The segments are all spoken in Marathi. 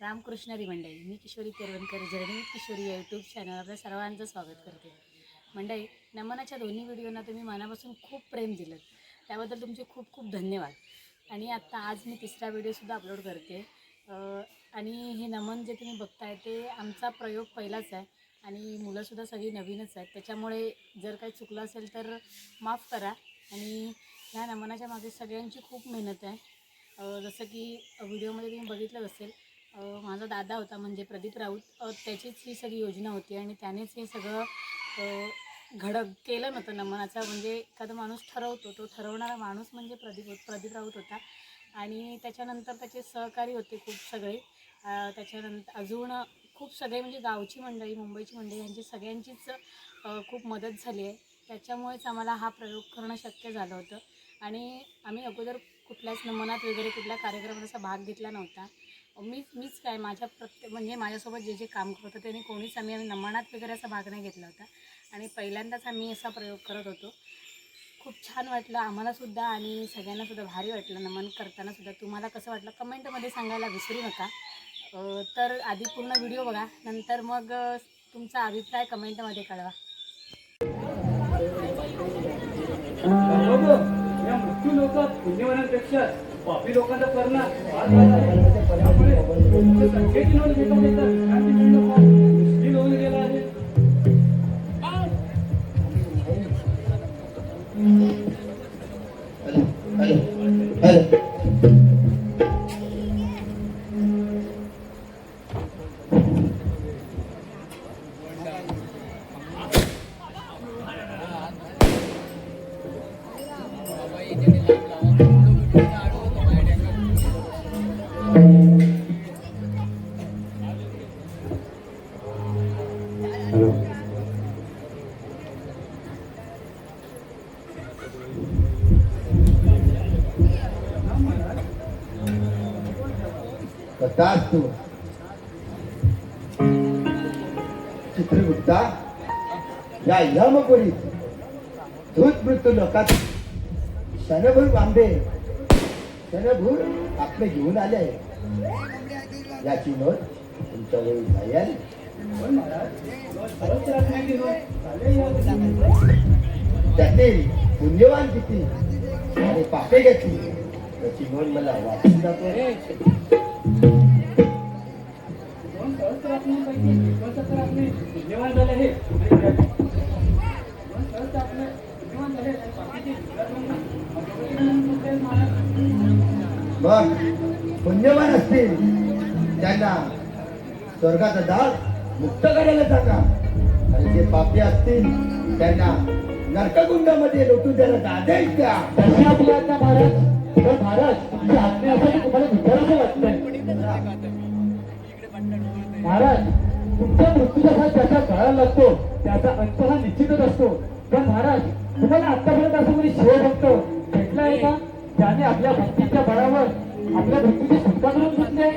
रामकृष्णारी मंडळी, मी किशोरी केरवणकर जर्नी किशोरी या यूट्यूब चॅनल आपल्या सर्वांचं स्वागत करते. मंडळी, नमनाच्या दोन्ही व्हिडिओना तुम्ही मनापासून खूप प्रेम दिलं, त्याबद्दल तुमचे खूप खूप धन्यवाद. आणि आत्ता आज मी तिसरा व्हिडिओसुद्धा अपलोड करते. आणि हे नमन जे तुम्ही बघताय ते आमचा प्रयोग पहिलाच आहे आणि मुलंसुद्धा सगळी नवीनच आहेत, त्याच्यामुळे जर काही चुकलं असेल तर माफ करा. आणि ह्या नमनाच्या मागे सगळ्यांची खूप मेहनत आहे. जसं की व्हिडिओमध्ये तुम्ही बघितलं असेल, माझा दादा होता म्हणजे प्रदीप राऊत, त्याचीच ही सगळी योजना होती आणि त्यानेच हे सगळं केलं नव्हतं नमनाचं. म्हणजे एखादा माणूस ठरवतो, तो ठरवणारा माणूस म्हणजे प्रदीप राऊत होता. आणि त्याच्यानंतर त्याचे सहकारी होते खूप सगळे. त्याच्यानंतर अजून खूप सगळे म्हणजे गावची मंडळी, मुंबईची मंडळी, यांची सगळ्यांचीच खूप मदत झाली आहे. त्याच्यामुळेच आम्हाला हा प्रयोग करणं शक्य झालं होतं. आणि आम्ही अगोदर कुठल्याच नमनात वगैरे कुठल्या कार्यक्रमात असा भाग घेतला नव्हता. मीच काय माझ्या म्हणजे माझ्यासोबत जे काम करत होतं त्याने कोणीच आम्ही नमनात वगैरे असा भाग नाही घेतला होता आणि पहिल्यांदाच आम्ही असा प्रयोग करत होतो. खूप छान वाटलं आम्हालासुद्धा आणि सगळ्यांनासुद्धा भारी वाटलं नमन करतानासुद्धा. तुम्हाला कसं वाटलं कमेंटमध्ये सांगायला विसरू नका. तर आधी पूर्ण व्हिडिओ बघा, नंतर मग तुमचा अभिप्राय कमेंटमध्ये कळवा. या मृत्यू लोकात पुण्यवानांपेक्षा पापी लोकांचा परिणाम संख्येची नोंद घेता मुश्किल होऊन गेला आहे. तू चित्रगुप्ता या यमपुरीत धूत मृत्यू लोकात क्षणभर बांबे क्षणभूर आपले घेऊन आले आहे. याची नोंद तुमच्या वेळी झाली आहे. त्यातील पुण्यवान किती आणि पापे किती त्याची नोंद मला वाचून जातो. मग पुण्यवान असतील त्यांना स्वर्गाचा दार मुक्त करायला सांगा आणि जे पापी असतील त्यांना नरककुंडामध्ये लोटून द्यायला आदेश द्या. महाराज तुमच्या आज्ञेसाठी तुम्हाला विचारायचं वाटतंय. महाराज, तुमच्या मृत्यूचा भाग त्याचा गळा लागतो, त्याचा अंत हा निश्चितच असतो. पण महाराज, तुम्हाला आतापर्यंत असं कोणी शिवभक्त भेटला आहे का ज्याने आपल्या भक्तीच्या बळावर आपल्या भक्तीची सुटका करून घेतली?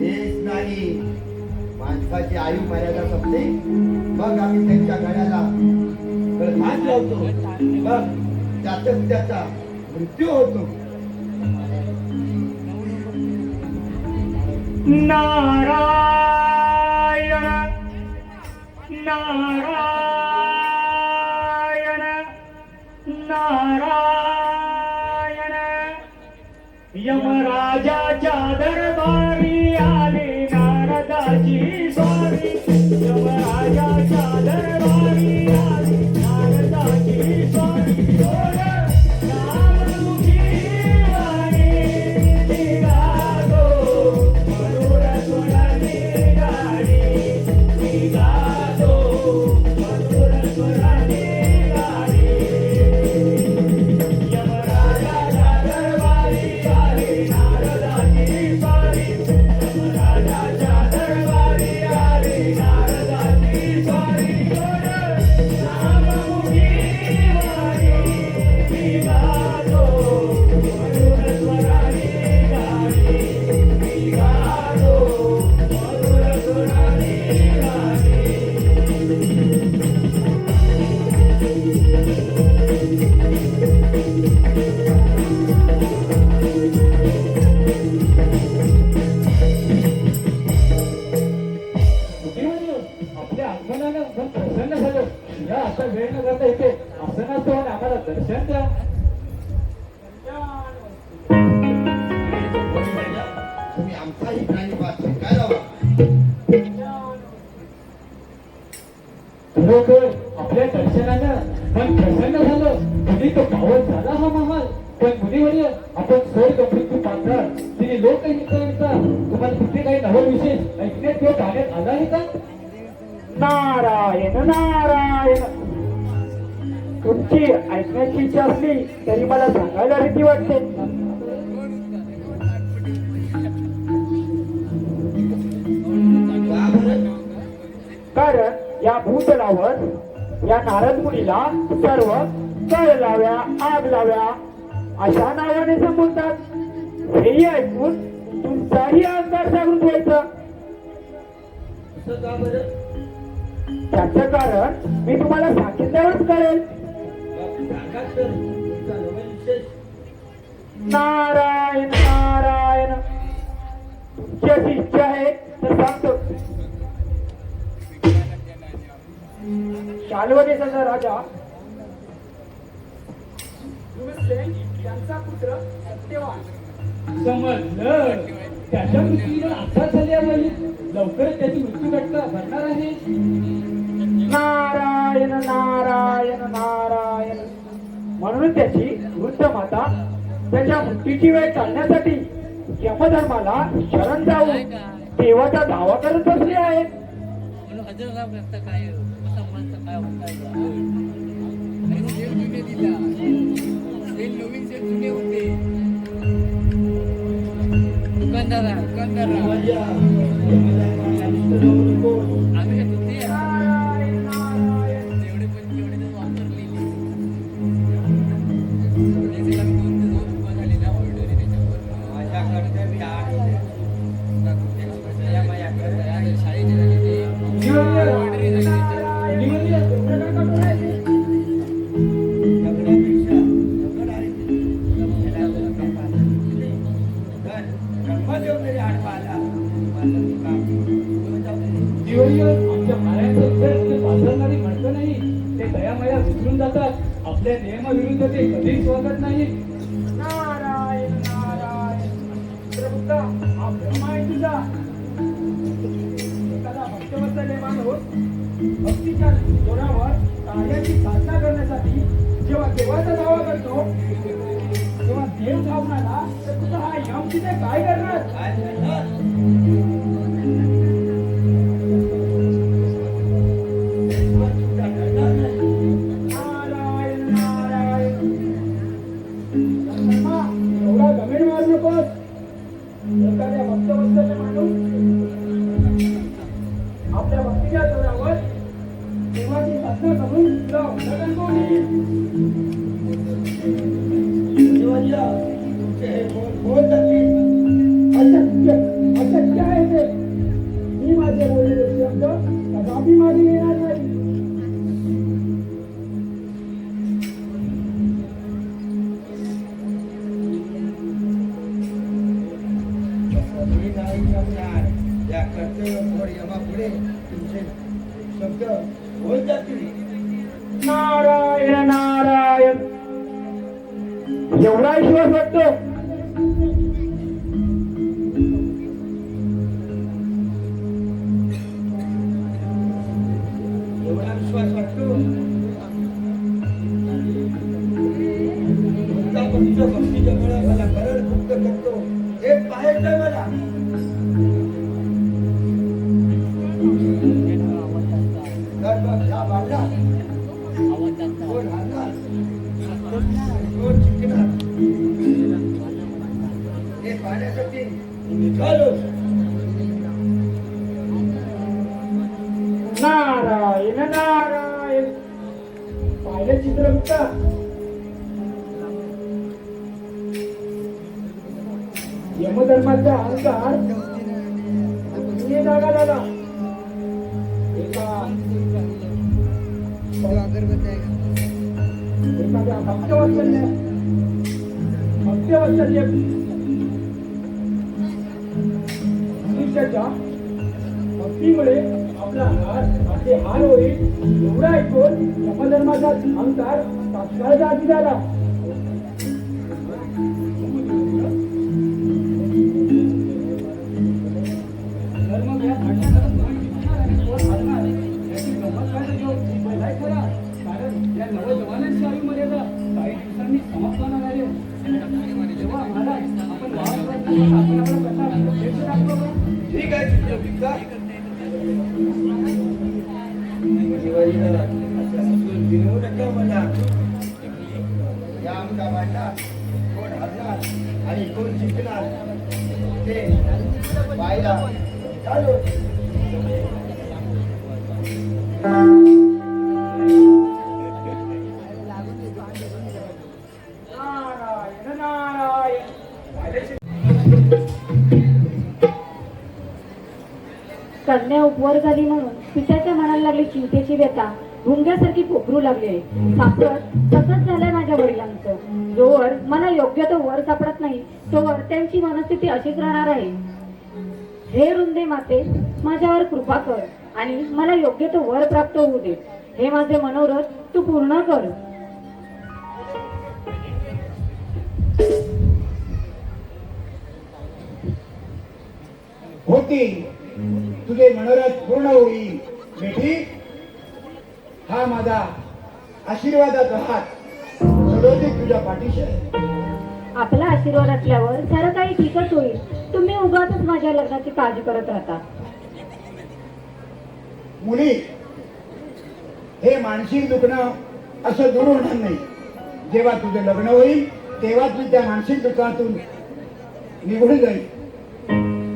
हेच नाही, माणसाची आयु मर्यादा संपली मग आम्ही त्यांच्या गळ्याला हात लावतो, मग त्यातच त्याचा मृत्यू होतो. नारायण नारायण नारायण यमराजाच्या दरबारी आले नारदाची स्वारी. यमराजाच्या दरबारी आले नारदाची स्वारी. दरबारी तुम्ही आमचाही प्राणीपात शिकायला हवा. खरोखर आपल्या दर्शनानं मन प्रसन्न झालं. कधी तो पावन झाला हा महाल. पण मुनिवर्य, आपण स्वर्ग मृत्यू पाहणार तिने लोकहितांचा तुम्हाला कुठे काही नवं विशेष ऐकण्यात किंवा पाहण्यात आला आहे का? नारायण नारायण. तुमची ऐकण्याची इच्छा असली तरी मला सांगायला भीती वाटते. का बरं? कारण या भूतलावर या नारद मुनीला सर्व तळ लाव्या, आग लाव्या अशा नावाने संबोधतात. हेही ऐकून तुमचाही अहंकार जागृत व्हायचा. असं का बरं? त्याचं कारण मी तुम्हाला सांगितल्यावरच कळेल. मग सांगा तर तुमचा नवीन विशेष. नारायण नारायण. तुमची अशी इच्छा आहे तर सांगतो. शाल्व देशाचा राजा भीमसेन यांचा पुत्र सत्यवान. समजलं. त्याच्या मृत्यूला अपघात झाल्यामुळे लवकरच त्याची मृत्यू घटना घडणार आहे. नारायण नारायण नारायण. म्हणून त्याची वृद्ध माता त्याच्या मृत्यूची वेळ टाळण्यासाठी यमधर्माला शरण जाऊन देवाचा दावा करत बसले आहेत. माझ्या यमधर्माला नुसतं जाऊ नकोस. नारायण नारायण. माझ्या कर्तव्य आहे. जगण्यापेक्षा जगण आहे. तर ब्रह्मदेव तरी आडवा आला. माझं काम आमच्या महाराजांचं उत्तर पासरणारी म्हणतं नाही. ते दयामया विसरून जातात. आपल्या नियमाविरुद्ध ते कधीच वागत नाही. नारायण नारायण. प्रभुता हा ब्रह्मा आहे तुझा. एखादा भक्तवत्सल माणूस भक्तीच्या जोरावर कार्याची साधना करण्यासाठी जेव्हा देवाचा दावा करतो तेव्हा देव धावून आला तर तुझा हा यम तिथे काय करणार? काय झालं? तुझा करणार नाही. नारायण नारायण. ब्रह्मा, एवढा गंभीर मारू नकोस. एखाद्या भक्तवत्सल माणूस आपल्या भक्तीच्या जोरावर देवाची साधना करून तुला उल्लंघन कोण येईल? देवाच्या तुमचे हे बोल जाते. अशक्य अशक्य आहे ते. मी माझे बोललेले शब्द कदापि मागे येणार नाही. मी नाही जमणार. या कर्तव्य यमापुढे तुमचे शब्द बोल जातील. नारायण नारायण. एवढा विश्वास वाटतो. एवढा विश्वास वाटतो. तुमचा पंच भक्तीच्या मुळे मला भरण मुक्त करतो हे पाहायचंय मला. तर मग या बाळा कोण हारणार कोण जिंकणार हे पाहण्यासाठी निघालो. नारायण नारायण. पाहिलं चित्रगुप्ता? यमधर्माचा अहंकार जागा झाला. एखाद्या भक्तवत्सल्य मनुष्याच्या भक्तीमुळे आपला आपले हाल होईल एवढा ऐकून यमधर्माचा अहंकार तात्काळ जागी झाला. का दिवाळीला असं हसून फिरवू नका मला. या आमच्या भांडणात कोण हरणार आणि कोण जिंकणार ते पाहायला चालू. नारायण नारायण. कन्या उपवर झाली म्हणून पित्याच्या मनाला लागली चिंतेची व्यथा भुंग्यासारखी पोखरू लागली. सापडत तसंच झालंय माझ्या वडिलांचं. जोवर मला योग्य तो वर सापडत नाही तोवर त्यांची मनस्थिती अशीच राहणार आहे. हे रुंदे माते, माझ्यावर कृपा कर आणि मला योग्य तो वर प्राप्त होऊ दे. हे माझे मनोरथ तू पूर्ण कर. होती तुझे मनोरथ पूर्ण होईल बेटी. हा माझा आशीर्वादाचा हात सदोदित तुझ्या पाठीशी आहे. आपला आशीर्वाद असल्यावर सारं काही ठीकच होईल. तुम्ही उगाचच माझ्या लग्नाची काळजी करत राहता. मुली, हे मानसिक दुखणं असं दूर होणार नाही. जेव्हा तुझं लग्न होईल तेव्हाच मी त्या मानसिक दुःखातून निघून जाईल.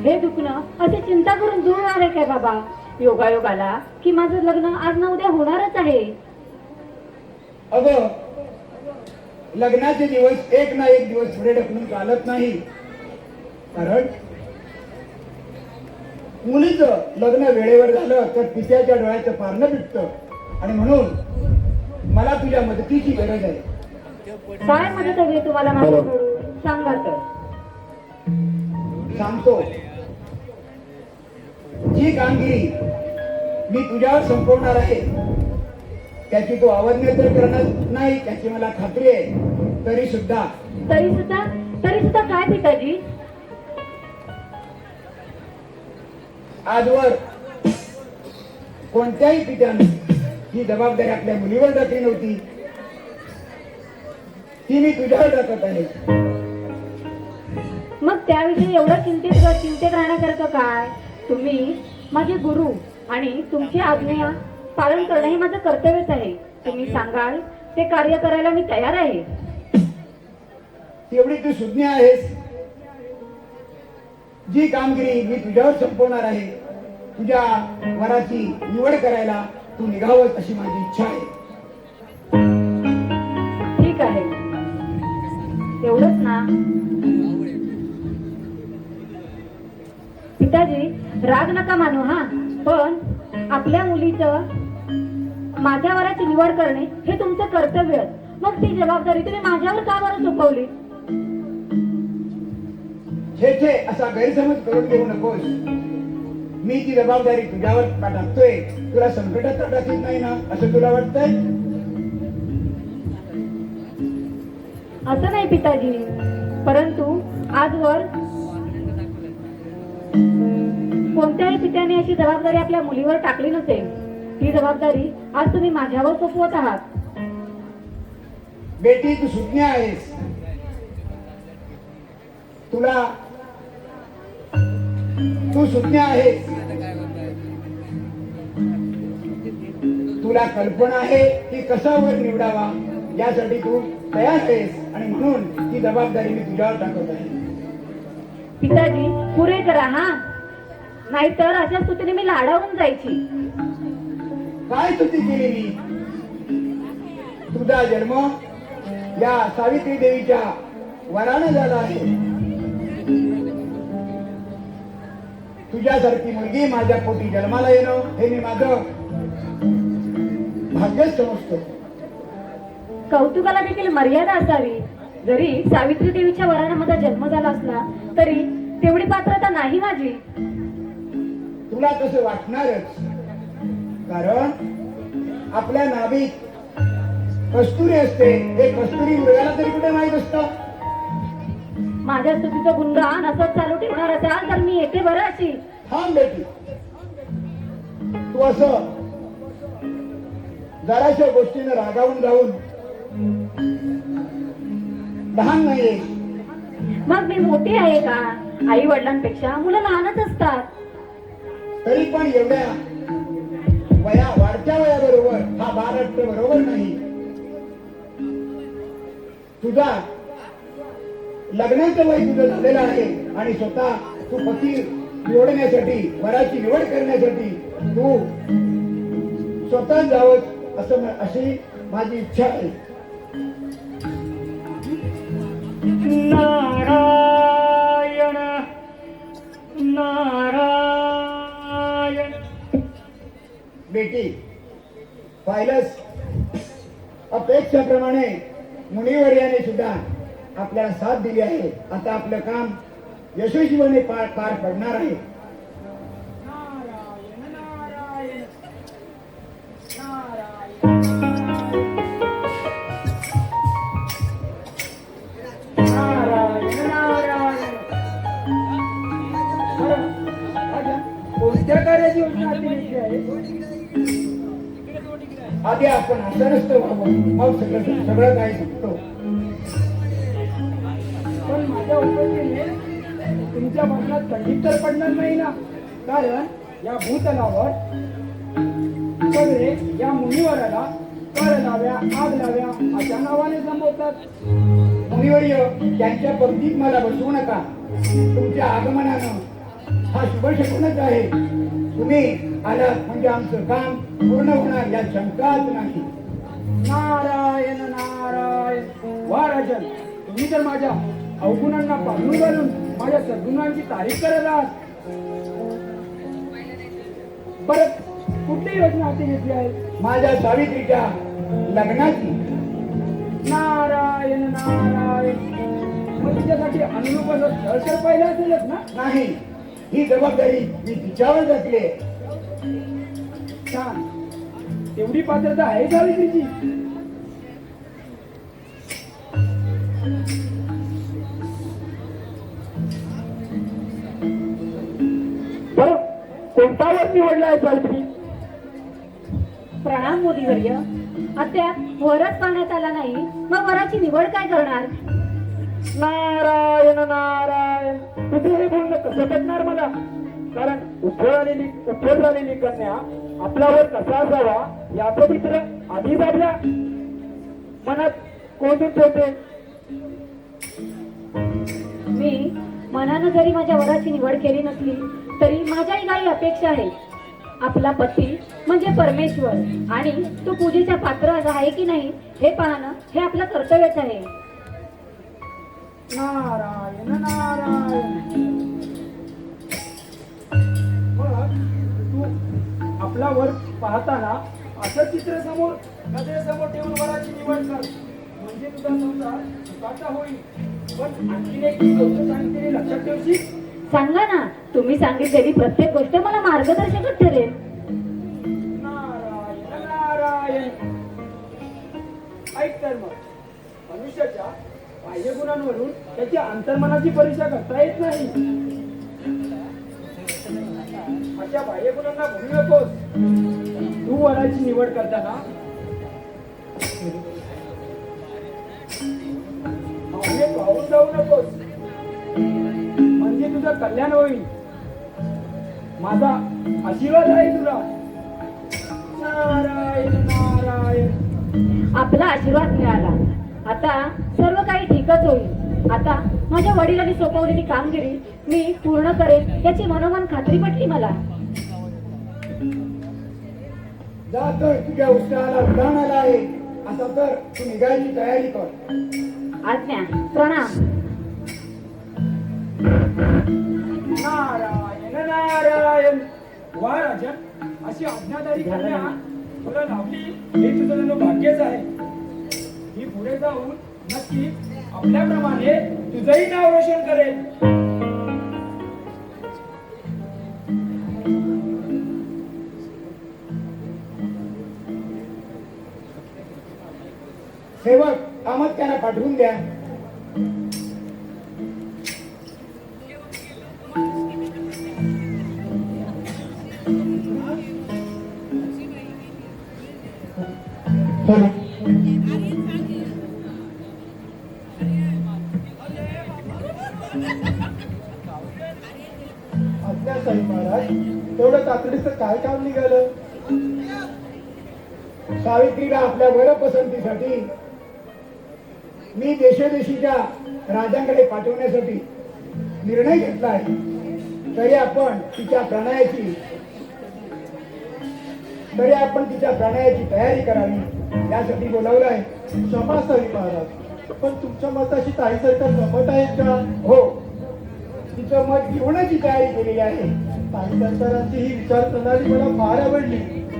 हे दुखणं असे चिंता करून दूर आहे काय बाबा? योगायोग आला की माझं लग्न आज ना उद्या होणारच आहे. अगं, लग्नाचे दिवस एक ना एक दिवस पुढे ढकलून चालत नाही. कारण मुलीचं लग्न वेळेवर झालं तर पित्याच्या डोळ्याचं पारणं पिटतं. आणि म्हणून मला तुझ्या मदतीची गरज आहे. काय मदत हवी तुम्हाला माझ्याकडून सांगा तर. सांगतो. जी कामगिरी मी तुझ्यावर संपवणार आहे त्याची तू अवज्ञा तर करणार नाही त्याची मला खात्री आहे. तरी सुद्धा काय पिताजी? आजवर कोणत्याही पित्याने ही जबाबदारी आपल्या मुलीवर टाकली नव्हती. ती मी तुझ्यावर टाकत आहे. मग त्याविषयी एवढं चिंतेत राहण्यासारखं काय? तुम्ही माझे गुरु आणि तुमची आज्ञा पालन करणं हे माझं कर्तव्यच आहे. तुम्ही सांगाल ते कार्य करायला मी तयार आहे. तेवढी तू सुज्ञ आहेस. जी कामगिरी मी तुझ्यावर संपवणार आहे तुझ्या वराची निवड करायला तू निघावंस अशी माझी इच्छा आहे. ठीक आहे, एवढंच ना? पिताजी, राग नका मानू हा. पण आपल्या मुलीचं माझ्या वराची निवड करणे हे तुमचं कर्तव्य. मग ती जबाबदारी तुम्ही माझ्यावर का बरं सोपवली? छे असा गैरसमज करून घेऊ नकोस. मी ती जबाबदारी तुझ्यावर टाकतोय तुला संकटात टाकत नाही ना असं तुला वाटतंय? असं नाही पिताजी, परंतु आजवर कोणत्याही पित्याने अशी जबाबदारी आपल्या मुलीवर टाकली नसेल. ही जबाबदारी आज तुम्ही माझ्यावर सोपवत आहात. बेटी, तू सुज्ञ आहेस. तू सुज्ञ आहेस. तुला कल्पना आहे की कसा वर निवडावा यासाठी तू तयार आहेस आणि म्हणून ती जबाबदारी मी तुझ्यावर टाकत आहे. पिताजी, पुरे करा हा, नाहीतर अशा स्तुतीने मी लाडावून जायची. काय स्तुती केली मी? तुझा जन्म या सावित्री देवीच्या वरानं झाला आहे. तुझ्यासारखी मुलगी माझ्या पोटी जन्माला येणं हे मी माझं भाग्यच समजतो. कौतुकाला देखील मर्यादा असावी. जरी सावित्री देवीच्या वरानं माझा जन्म झाला असला तरी तेवढी पात्रता नाही माझी. तुला तसं वाटणारच, कारण आपल्या नाभीत कस्तुरी असते. हे कस्तुरी मृगाला तरी कुठे माहीत असतं. माझ्या स्तुतीचं गुणगान असंच चालू ठेवणार असाल तर मी येते बरं अशी. थांब बेटी, तू असं जराशा गोष्टीनं रागावून जाऊन लहान नाहीये. मग मी मोठी आहे का? आई वडिलांपेक्षा मुलं लहानच असतात. पण एवढ्या वाढत्या वयाबरोबर हा बाळहट्ट बरोबर नाही. तुझा लग्नाचं वय तुझं झालेलं आहे आणि स्वतः तू पती निवडण्यासाठी वराची निवड करण्यासाठी तू स्वतः जावं अशी माझी इच्छा आहे. नारायण नारायण. बेटी पाहिलंच अपेक्षेप्रमाणे मुनिवर्याने सुद्धा आपल्याला साथ दिली आहे. आता आपलं काम यशस्वीपणे पार पडणार आहे. नारायण नारायण नारायण नारायण. कोणत्या कार्याची योजना केली आहे? आधी आपण असं नसतं व्हावं, मग सगळं काही शिकतो. पण माझ्या उपस्थितीने तुमच्या मनात खंडित तर पडणार नाही ना, कारण या भूतलावर सगळे या मुनिवराला कर लाव्या आग लाव्या अशा नावाने संबोधतात. मुनिवर्य त्यांच्या पंक्तीत मला बसवू नका. तुमच्या आगमनानं हा शुभ शकूनच आहे. तुम्ही आलात म्हणजे आमचं काम पूर्ण होणार यात शंकाच नाही. नारायण नारायण. वा राजन, तुम्ही तर माझ्या अवगुणांना पांघरून घालून माझ्या सद्गुणांची तारीफ करत आहात. बरं, कुठली योजना हाती घेतली आहे? माझ्या सावित्रीच्या लग्नाची. नारायण नारायण. मग तिच्यासाठी अनुरूप असं स्थळ तर पाहिलं असेलच ना? नाही, ही जबाबदारी मी तिच्यावर टाकली. छान. तेवढी पात्रता आहे सावित्रीची? बरं, कोणता वर निवडला आहे सावित्री? प्रणाम मोदीवर्य. अद्याप वरच पाहण्यात आला नाही, मग वराची निवड काय करणार? नारायण नारायण. तुझे हे बोलणं कसं पटणार मला? कारण उद्धव झालेली कन्या आपल्यावर कसा असावा याचं चित्र आधीच आपल्या मनात कोंडून ठेवते. मी मनानं जरी माझ्या वराची निवड केली नसली तरी माझ्याही काही अपेक्षा आहे. आपला पती म्हणजे परमेश्वर आणि तो पूजेच्या पात्र आहे की नाही हे पाहणं हे आपलं कर्तव्यच आहे. नारायण नारायण. मग तू आपला वर पाहताना असं चित्र समोर नजरेसमोर ठेवून वराची निवड कर, म्हणजे तुझा संसार सुखाचा होईल. पण आणखीन एक गोष्ट सांगितलेली लक्षात ठेवशील? सांगा ना, तुम्ही सांगितलेली प्रत्येक गोष्ट मला मार्गदर्शकच ठरेल. नारायण नारायण. ऐक तर मग, मनुष्याच्या बाह्य गुणांवरून त्याच्या अंतर्मनाची परीक्षा करता येत नाही. अशा बाह्य गुणांना भूलू नकोस. तू वराची निवड करताना पाहुणे पाहून जाऊ नकोस, म्हणजे तुझं कल्याण होईल. माझा आशीर्वाद आहे तुला. नारायण नारायण. आपला आशीर्वाद मिळाला. आता सर्व काही ठीकच होईल. आता माझ्या वडिलांनी सोपवलेली कामगिरी मी पूर्ण करेन याची मनोमन खात्री पटली मला. जा तर, तुझ्या उत्साहाला उधाण आला आहे. आता तर तू निघायची तयारी कर. आज्ञा. प्रणाम. नारायण नारायण. वा राजन, अशी आज्ञाधारी कन्या तुला लाभली हे तुझं जणू भाग्यच आहे. ही पुढे जाऊन नक्की आपल्याप्रमाणे तुझंही नाव रोशन करेल. सेवक, कामात त्यांना पाठवून द्या. आज्ञा साहेब महाराज. एवढं तातडीचं काय काम निघालं? सावित्रीला आपल्या वरपसंतीसाठी मी देशोदेशीच्या राजांकडे पाठवण्यासाठी निर्णय घेतला आहे. तरी आपण तिच्या प्रणयाची तयारी करावी यासाठी बोलावलं आहे. क्षमा असावी महाराज, पण तुमच्या मताशी ताई सरकार सहमत आहेत का? हो, तिचं मत घेऊनच ही तयारी केलेली आहे. ताई सरकारांची ही विचार प्रणाली मला फार आवडली.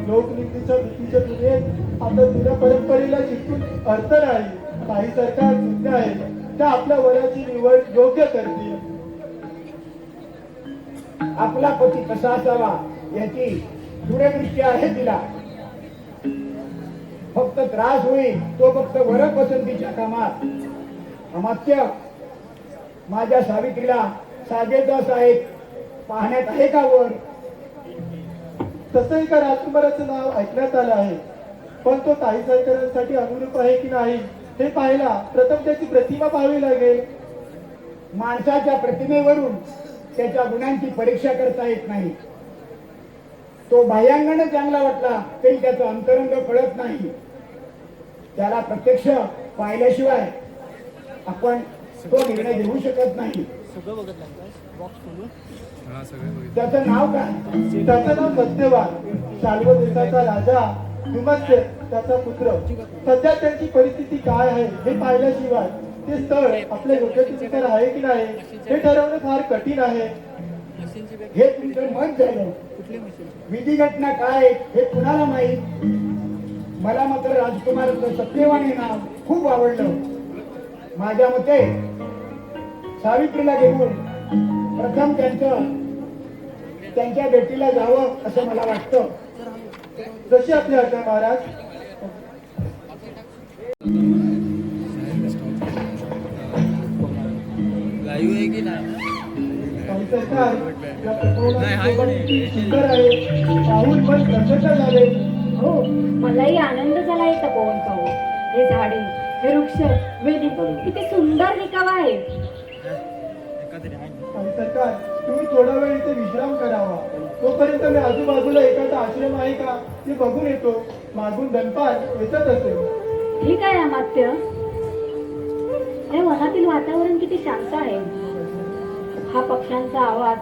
लोकनीतीच्या भीतीच्या दुनियेत आता जुन्या परंपरेला चिकटून अर्थ नाही. ताई सरकार जुन्या आहे, त्या आपल्या वराची निवड योग्य करतील. आपला पती कसा असावा याची दूरदृष्टी आहे तिला. फक्त त्रास होईल तो फक्त वरपसंतीच्या कामात. अमात्य, माझ्या सावित्रीला साजेचा असा एक पाहण्यात आहे का वर? तसं एका राजकुमाराचं नाव ऐकण्यात आलं आहे, पण तो ताई सरकारांसाठी अनुरूप आहे की नाही हे पाहायला प्रथम त्याची प्रतिमा पाहावी लागेल. माणसाच्या प्रतिमेवरून त्याच्या गुणांची परीक्षा करता येत नाही. तो बाह्यांगाने चांगला वाटला तरी त्याचं अंतरंग कळत नाही. त्याला प्रत्यक्ष पाहिल्याशिवाय आपण तो निर्णय घेऊ शकत नाही. त्याचं नाव काय? त्याचं नाव सत्यवान. शाल्व देशाचा राजा धुमस्य त्याचा पुत्र. सध्या त्यांची परिस्थिती काय आहे हे पाहिल्याशिवाय ते स्थळ आपल्या योग्यतेनुसार आहे की नाही हे ठरवणं फार कठीण आहे. हे तुमचं मत झालं. विधी घटना काय हे कुणाला माहीत? मला मात्र राजकुमाराचं सत्यवान हे नाव खूप आवडलं. माझ्या मते सावित्रीला घेऊन प्रथम त्यांच्या भेटीला जावं असं मला वाटतं. जशी आपली आज्ञा महाराज. ताई सरकार, या तपोवनाची किती सुंदर आहे. पाहून मन प्रसन्न झाले. हो, मलाही आनंद झाला आहे तपोवन पाहून. हे झाडे, हे वृक्ष, वेली किती सुंदर निकावा आहे. ताई सरकार, तुम्ही थोडा वेळ इथे विश्राम करावा. तोपर्यंत मी आजूबाजूला एखादा आश्रम आहे का ते बघून येतो. मागून धनपाल येतच असेल. ठीक आहे अमात्य. या वनातील वातावरण किती शांत आहे. हा पक्ष्यांचा आवाज,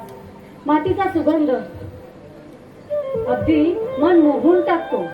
मातीचा सुगंध अगदी मन मोहून टाकतो.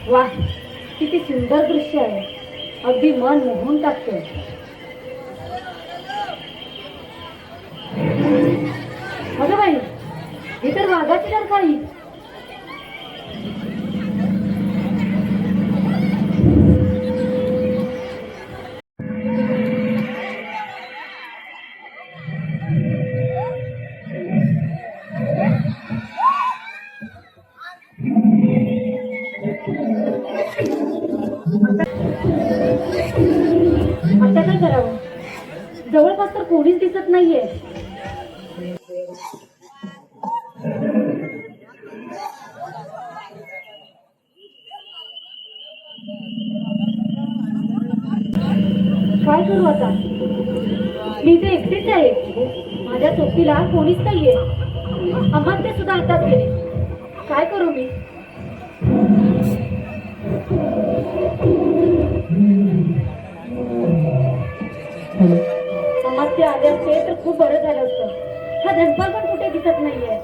वाह, किती सुंदर दृश्य आहे. अगदी मन मोहून टाकते. अगं बाई, ही तर वाघाची तर काही. आता काय करावं? जवळपास तर कोणीच दिसत नाहीये. काय करू आता? मी इथे एकटीच आहे. माझ्या सोबतीला कोणीच नाहीये. अमात्य सुद्धा आताच गेले. काय करू मी? अमात्य आले असते तर खूप बरं झालं असतं. हा धनपाल पण कुठे दिसत नाहीये.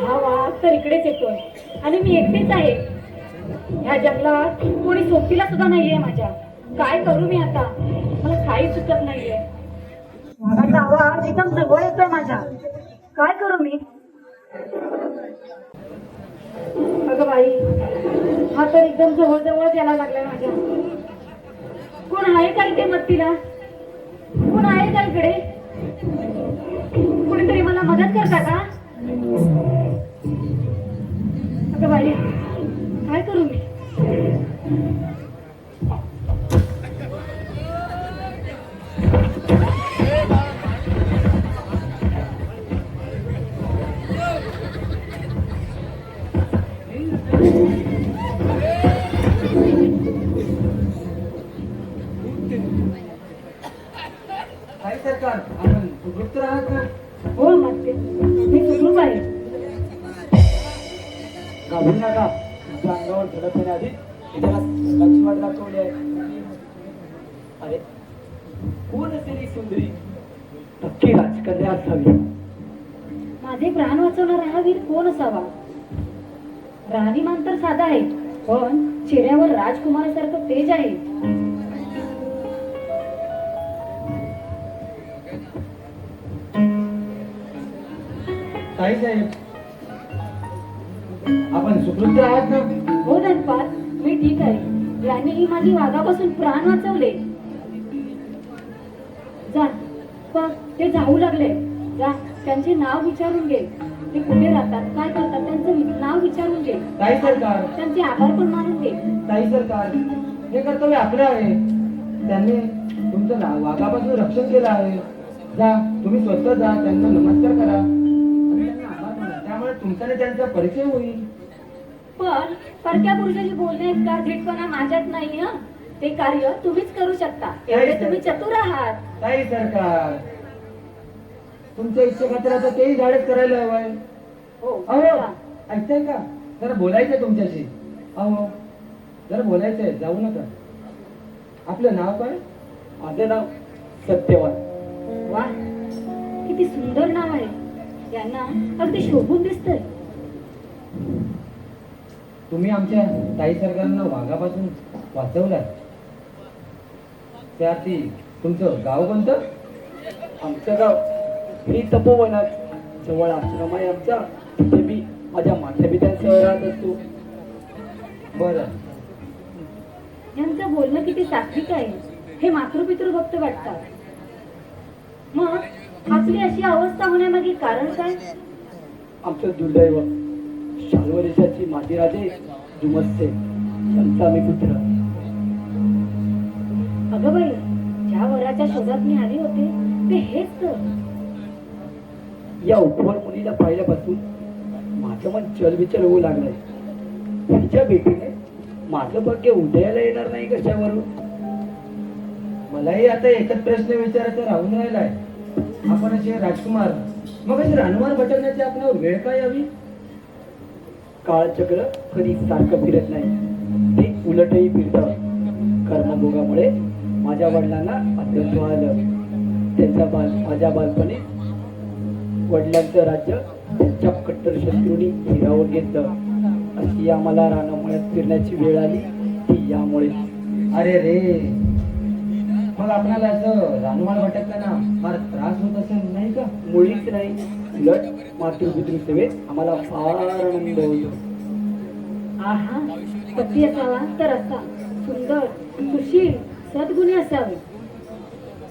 हा वाघ तर इकडेच येतोय आणि मी एकटीच आहे. ह्या जंगलात कोणी सोबतीला सुद्धा नाहीये माझ्या. काय करू मी आता? मला काही सुचत नाहीये. वाघाचा आवाज एकदम जवळ येतोय माझ्या. काय करू मी? अगं बाई, हा तर एकदम जवळ जवळ यायला लागलाय माझ्या. कोण आहे का इथे मदतीला? कोण आहे का इकडे? कुणीतरी मला मदत करता का? अगं बाई, काय करू मी? काही सरकार आपण सुखरूप राहत ना. हो म्हणते, मी सुखरूप आहे. घाबरू नका. तुमच्या अंगावर झडप येण्याआधी इतिहास सुखाची वाट दाखवली आहे. अरे कोण असेल ही सुंदरी? नक्की राजकन्या असावी. माझे प्राण वाचवणारा हा वीर कोण असावा? राहणीमान तर साधा आहे, पण चेहऱ्यावर राजकुमारासारखं तेज आहे. साहेब आपण सुखरूप आहात ना? हो धनपाल, मी ठीक आहे. यांनी माझी वाघापासून प्राण वाचवले. जा बघ, ते जाऊ लागले. जा, त्यांचे नाव विचारून घे. ते कुठे राहतात, काय करतात, त्यांचं नाव विचारून घे. काही सरकार त्यांचे आभार पण मानून घे. काही सरकार हे कर्तव्य आपले आहे. त्यांनी तुमचं वाघापासून रक्षण केलं आहे. जा, तुम्ही स्वतः जा, त्यांना नमस्कार करा आणि त्यांना आभार माना. त्यामुळे तुमचा आणि त्यांचा परिचय होईल. पण परक्या पुरुषाशी बोलणे इतका धीटपणा माझ्यात नाही. हं, ते कार्य तुम्हीच करू शकता. एवढे तुम्ही चतुर आहात. काही सरकार तुमच्या इच्छे खातर आता तेही धाडस करायला हवंय. हो, अहो जा. ऐकताय का? जरा बोलायचंय तुमच्याशी. अहो जरा बोलायचंय, जाऊ नका. आपलं नाव काय? माझं नाव सत्यवान. वा, किती सुंदर नाव आहे. यांना अगदी शोभून दिसतंय. तुम्ही आमच्या ताई सरकारांना वाघापासून वाचवलाय. त्याआधी तुमचं गाव कोणतं? आमचं गाव ही तपोवनात जवळ आश्रम आहे आमचा. तिथे मी माझ्या मातापित्यांसह राहत असतो. बरं, यांचं बोलणं किती सात्विक आहे. हे मातृपितृ भक्त वाटतात. मग आपली अशी अवस्था होण्यामागे कारण काय? आमचं दुर्दैव शाल्व देशाची माजी राजे जुमत्से यांचा मी पुत्र. अगं बाई, ज्या वराच्या शोधात मी आले होते ते हेच तर. या उपवर मुलीला पाहिल्यापासून माझं मन चलबिचल होऊ लागलंय. तिच्या भेटीने माझं भाग्य उदयाला येणार नाही कशावरून? मलाही आता एकच प्रश्न विचारायचा राहून राहिलाय. आपण असे राजकुमार, मग असे रानवार भटकण्याची आपल्यावर वेळ काय यावी? काळचक्र कधी सारखं फिरत नाही, ते उलटही फिरतं. कर्मभोगामुळे माझ्या वडिलांना अत्यंत आलं. माझ्या बालपणी वडिलांचं राज्य त्यांच्या कट्टर शत्रूंनी हिरावून घेतलं. अशी आम्हाला रानामुळ्यात फिरण्याची वेळ आली ती यामुळे. अरे रे, मग आपल्याला असं रानवार भटकताना फार त्रास होत असेल नाही का? मुळीच नाही, उलट मातृपितृ सेवेत आम्हाला फार आनंद होतो. आहा, पती असावा तर असा सुंदर, सुशील, सद्गुणी असावे.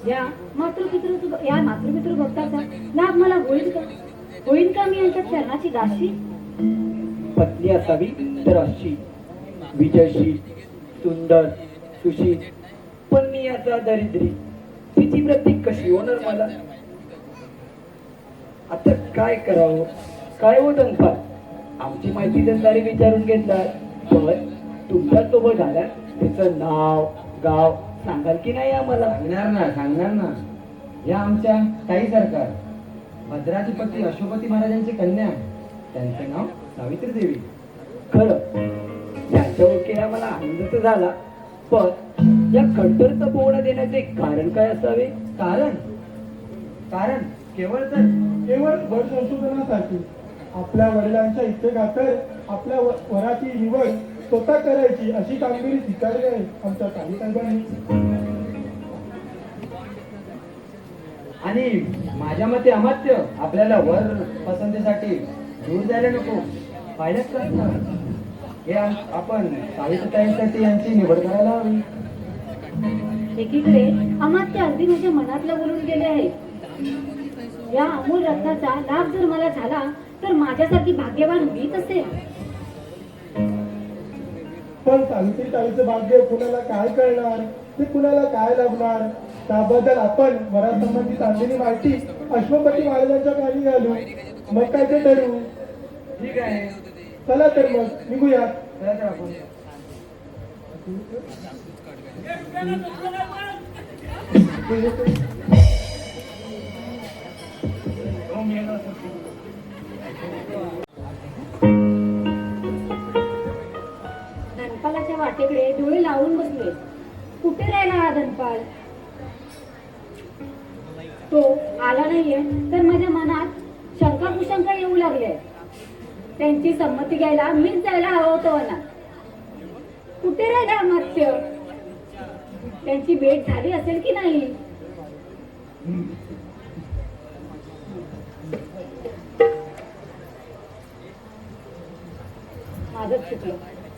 या मातृपितृ भक्ताचा लाभ मला होईल का? होईल का मी यांच्या चरणाची दासी? पत्नी असावी तर अशी विजयशील, सुंदर, सुशील, पण मी आता दरिद्री. तिची प्रतीक कशी होणार मला? आता काय करावं? काय हो धनपाल, आमची माहिती तर सारी विचारून घेतला, पण तुमच्या सोबत झाल्या तिचं नाव गाव सांगाल की नाही आम्हाला? सांगणार ना. या आमच्या ताई सरकार, भद्राची पती अशोकपती महाराजांची कन्या, त्यांचं नाव सावित्री देवी. खरं त्यांच्या ओळखीने आम्हाला आनंद तर झाला, पण या खडतरचं पोहणं देण्याचे कारण काय असावे? कारण केवळ वर संशोधनासाठी आपल्या वडिलांच्या इच्छेखातर आपल्या वराची निवड स्वतः करायची अशी कामगिरी स्वीकारली आहे आमच्या ताई साहेबांनी. आणि माझ्या मते अमात्य आपल्याला वर पसंतीसाठी दूर जायला नको, पाहिलंच का? हे आपण सावित्रीताईंसाठी यांची निवड करायला हवी. एकीकडे अमात्य अगदी माझ्या मनातलं बोलून गेले आहे. या अमूल रत्नाचा लाभ जर मला झाला तर माझ्यासारखी भाग्यवान मीच असेल. पण सावित्रीताईचं भाग्य कुणाला काय कळणार, ते कुणाला काय लाभणार, त्याबद्दल आपण वरासंबंधी चांगली माहिती अश्वपती महाराजांच्या कानी घालू. मग काय ते ठरवू. ठीक आहे. चला तर मग निघूयात. चला तर आपण. धनपालाच्या वाटेकडे डोळे लावून बसले. कुठे राहिला हा धनपाल? तो आला नाहीये तर माझ्या मनात शंका कुशंका येऊ लागले. त्यांची संमती घ्यायला मीच जायला हवं होतं वनात. कुठे राहिला अमात्य? त्यांची भेट झाली असेल की नाही? माझंच चुकलं,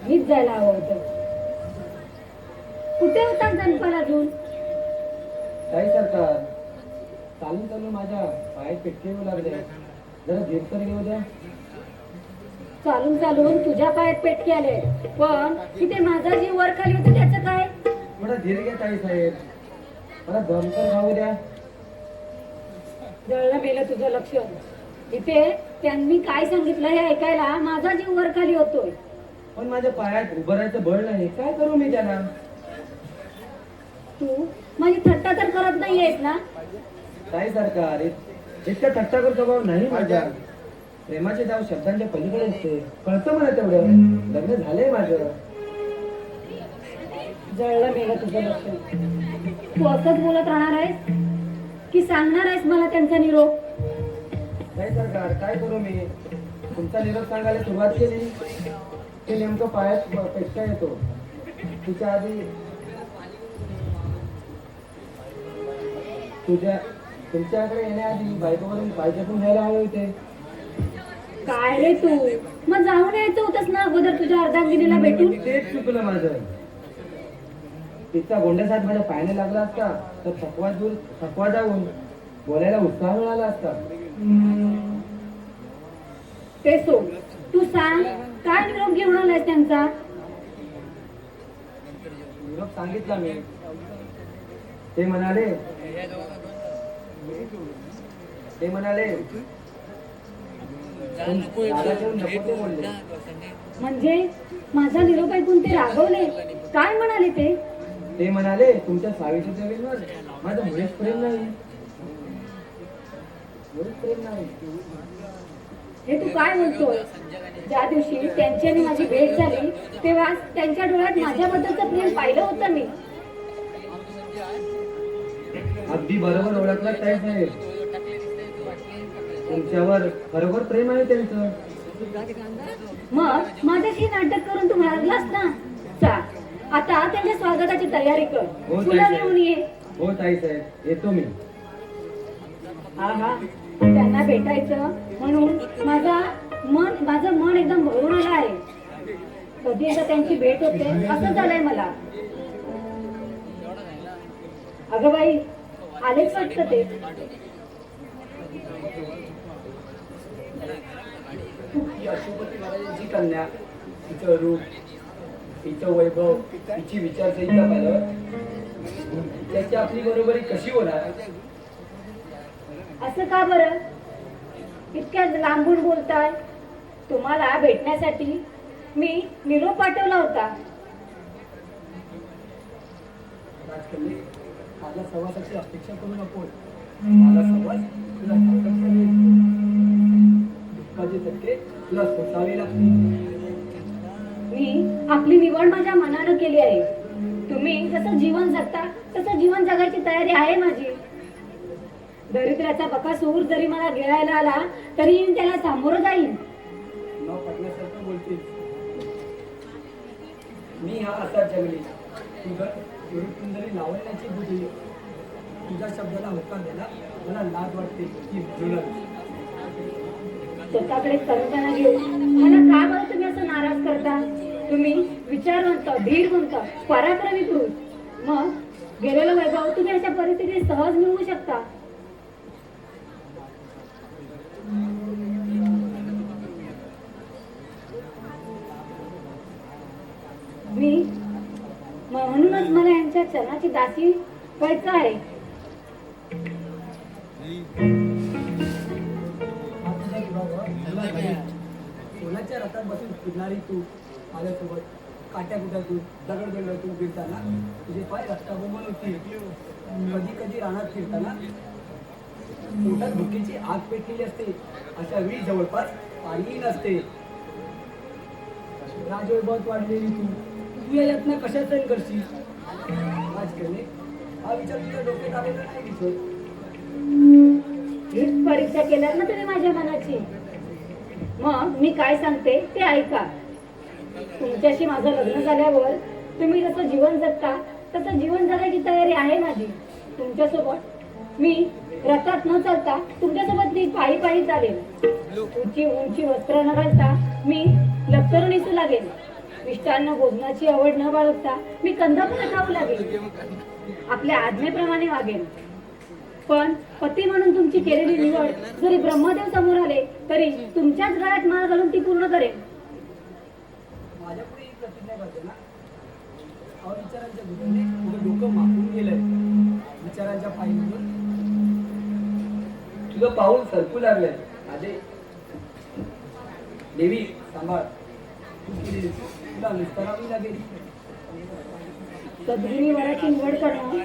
मीच जायला हवं होतं. कुठे होता धनपाल अजून? ताई सरकार, चालून चालून माझ्या पायात पेटके येऊ लागले. जरा झेप तर घेऊ द्या. चालून चालून तुझ्या पायात पेटके आले, पण तिथे माझा जीव वर खाली होता त्याचं काय? थोडा धीर घ्या ताई साहेब. मला दम तर खाऊ द्या. जळलं गेलं तुझं लक्ष. इथे त्यांनी काय सांगितलं हे ऐकायला माझा जीव वर खाली होतोय. पण माझ्या पायात उभं राहायचं बळ नाही. काय करू मी त्याला? तू माझी थट्टा तर करत नाहीयेस ना? ताई सरकार, इतका थट्टा करतो भाऊ नाही माझ्या. प्रेमाचे जाव शब्दांच्या पलीकडे असते. कळतं मला तेवढं. लग्न झालंय माझं. जळलं गेलं तुझं लक्ष. तू असंच बोलत राहणार आहेस की सांगणार आहेस मला त्यांचा निरोप? नाही सरकार, काय करू मी? तुमचा निरोप सांगायला सुरुवात केली ते नेमकं पायात पेटका येतो. तिच्या आधी तुमच्याकडे येण्याआधी बायकोवरून पाय पण घ्यायला हवे होते. काय रे तू? मग जाऊन यायचं होतंस ना अगोदर तुझ्या अर्धांगिनीला भेटून. तेच चुकलं माझं. तिचा गोंड्यासात माझ्या पायाने लागला असता तर थकवा जाऊन बोलायला उत्साह मिळाला असता. ते सोड, तू सांग काय निरोप घेऊन आलायस त्यांचा? निरोप सांगितला मी. ते म्हणाले नको ते बोलले. म्हणजे माझा निरोप ऐकून ते रागवले? काय म्हणाले ते? ते म्हणाले तुमच्या सावित्री देवींवर माझं मुळीच प्रेम नाही. हे तू काय बोलतोय? ज्या दिवशी त्यांची आणि माझी भेट झाली तेव्हा त्यांच्या डोळ्यात माझ्याबद्दलचं प्रेम पाहिलं होतं मी. अगदी बरोबर ओळखलं ताई साहेब. तुमच्यावर बरोबर प्रेम आहे त्यांचं. मग माझ्याशी नाटक करून तू मारलास ना. चा आता त्यांच्या स्वागताची तयारी कर. हो तुला ताई घेऊन ये. साहेब. हो ताई साहेब, येतो मी. हा त्यांना भेटायचं म्हणून माझं मन एकदम भरून आलं आहे. कधी एकदा त्यांची भेट होते असं झालंय मला. अगं बाई, आलेच वाटतं ते. अशोकपती महाराजांची कन्या, तिचं रूप, तिचं वैभव, तिची विचारसंहिता पाहिलं त्याची आपली बरोबरी कशी होणार? असं का बरं? इतक्या लांबून बोलताय. तुम्हाला भेटण्यासाठी मी निरोप पाठवला होता. राजकन्या, माझ्या सहवासाची अपेक्षा करू नको. मला सहवास तुला ताकद करेल. दुःखाचे धक्के तुला सोसावे लागतील. मी आपली निवड माझ्या मनानं केली आहे. तुम्ही जसं जीवन जगता तसं जीवन जगायची तयारी आहे माझी. दरिद्राचा बकासूर जरी मला गिळायला आला तरी मी त्याला सामोरं जाईन. न पटण्यासारखं बोलतेस. मी हा असा जगली तुझं जरी लावण्याची बुद्धी तुझ्या शब्दाला होकार द्यायला मला लाज वाटते की म्हणूनच. स्वतःकडे करुणा घेऊन मला का बरं तुम्ही असं नाराज करता? तुम्ही विचारवंत, धीरवंत, पराक्रमी पुरुष. मग गेलेलं वैभव तुम्ही अशा परिस्थितीत सहज मिळवू शकता. चरणाची दासी व्हायचं आहे. सोन्याच्या रथात बसून फिरणारी तू माझ्यासोबत काट्या कुट्यातून दगडदंडातून फिरताना तुझे पाय रस्ताबोंबल होती. कधी कधी रानात फिरताना पोटात भुकेची आग पेटलेली असते. अशा वेळी जवळपास पाणी नसते. राजवैभवात वाढलेली तू या यातना कशा सहन करशील? राजकारणे हा विचार तुझ्या डोक्यात आलेला नाही दिसत. हीच परीक्षा केल्यात ना तुम्ही माझ्या मनाची. मग मी काय सांगते ते ऐका. तुमच्याशी माझं लग्न झाल्यावर तुम्ही जसं जीवन जगता तसं जीवन जगायची तयारी आहे माझी. तुमच्यासोबत मी रथात न चालता तुमच्यासोबत मी पायी पायी चालेल. उंची उंची वस्त्र न घालता मी लक्तरून दिसू लागेल. मिष्टान्न भोजनाची आवड न बाळगता मी कंदमुळं खाऊ लागेल. आपल्या आज्ञेप्रमाणे वागेल. पण पती म्हणून तुमची केलेली निवड जरी ब्रह्मदेव समोर आले तरी तुमच्याच गळ्यात माळ घालून ती पूर्ण करेल. माझ्या पुढे एक प्रतिज्ञा करते ना. अविचारांच्या भूताने तुझं डोकं मापून गेलंय. विचारांच्या पायीवर तुझं पाऊल सरकू लागलंय. माझे देवी सांभाळ. तू केलेली चूक तुला निस्तारावी लागेल. सद्गुणी वराची निवड करणं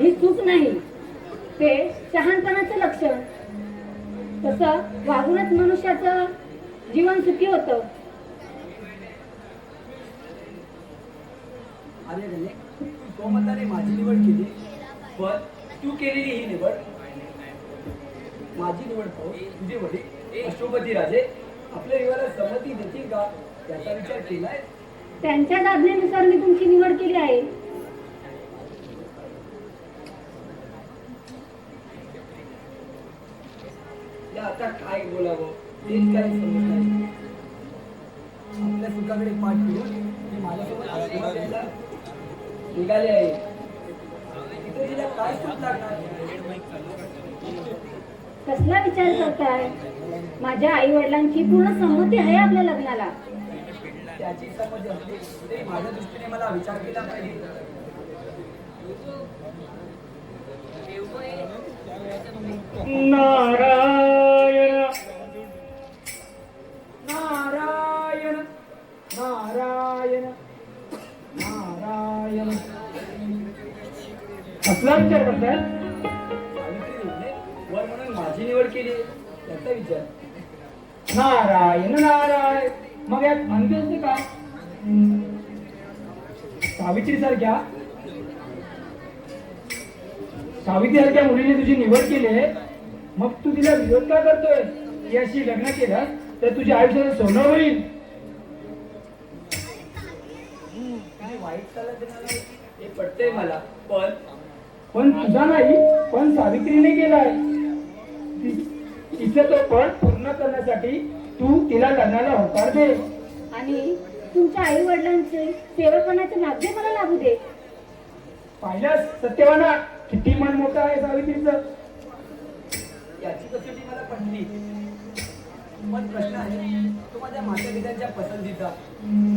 ही चूक नाही, ते शहाणपणाचं लक्षण. तसं वागूनच मनुष्याचं जीवन सुखी होतं. अरे गणे, तू स्वमताने माझी निवड केली, पण तू केलेली ही निवड माझी निवड पाहून तुझे वडील अश्वपती राजे आपल्या विवाहाला संमती देतील का याचा विचार केलाय? त्यांच्याच आज्ञेनुसार मी तुमची निवड केली आहे. या आता काय बोलावं तेच काही समजत नाही. आपल्या सुखाकडे पाठ फिरून मी माझ्यासोबत आशीर्वाद द्यायला निघाले आहे. इथे तिला काय सुख लागणार? कसला विचार करताय? माझ्या आई वडिलांची पूर्ण संमती आहे आपल्या लग्नाला. त्याची समज असली तरी माझ्या दृष्टीने मला विचार केला पाहिजे. नारायण नारायण नारायण नारायण. कसला विचार करताय? सावित्री देवीने वर म्हणून माझी निवड केली याचा विचार. नारायण नारायण. मग यात अंत असते का? सावित्री सारख्या मुलीने तुझी निवड केली, मग तू तिला विरोध का करतोय? याशी लग्न केलं तर तुझ्या आयुष्याचं सोनं होईल. तुझी वाईट सल्ला देणार हे पटतंय मला, पण तुझा नाही, पण सावित्रीने केलाय. तिचं तो पण पूर्ण करण्यासाठी तू तिला लग्नाला होकार दे. आणि तुमच्या आई वडिलांचे सेवपणाचे भाग्य मला लाभू दे. पाहिल्यास सत्यवाना किती मन मोठं आहे सावित्रीचं. याची कसोटी मला पटली. पण प्रश्न आहे तो माझ्या माता पित्यांच्या पसंतीचा.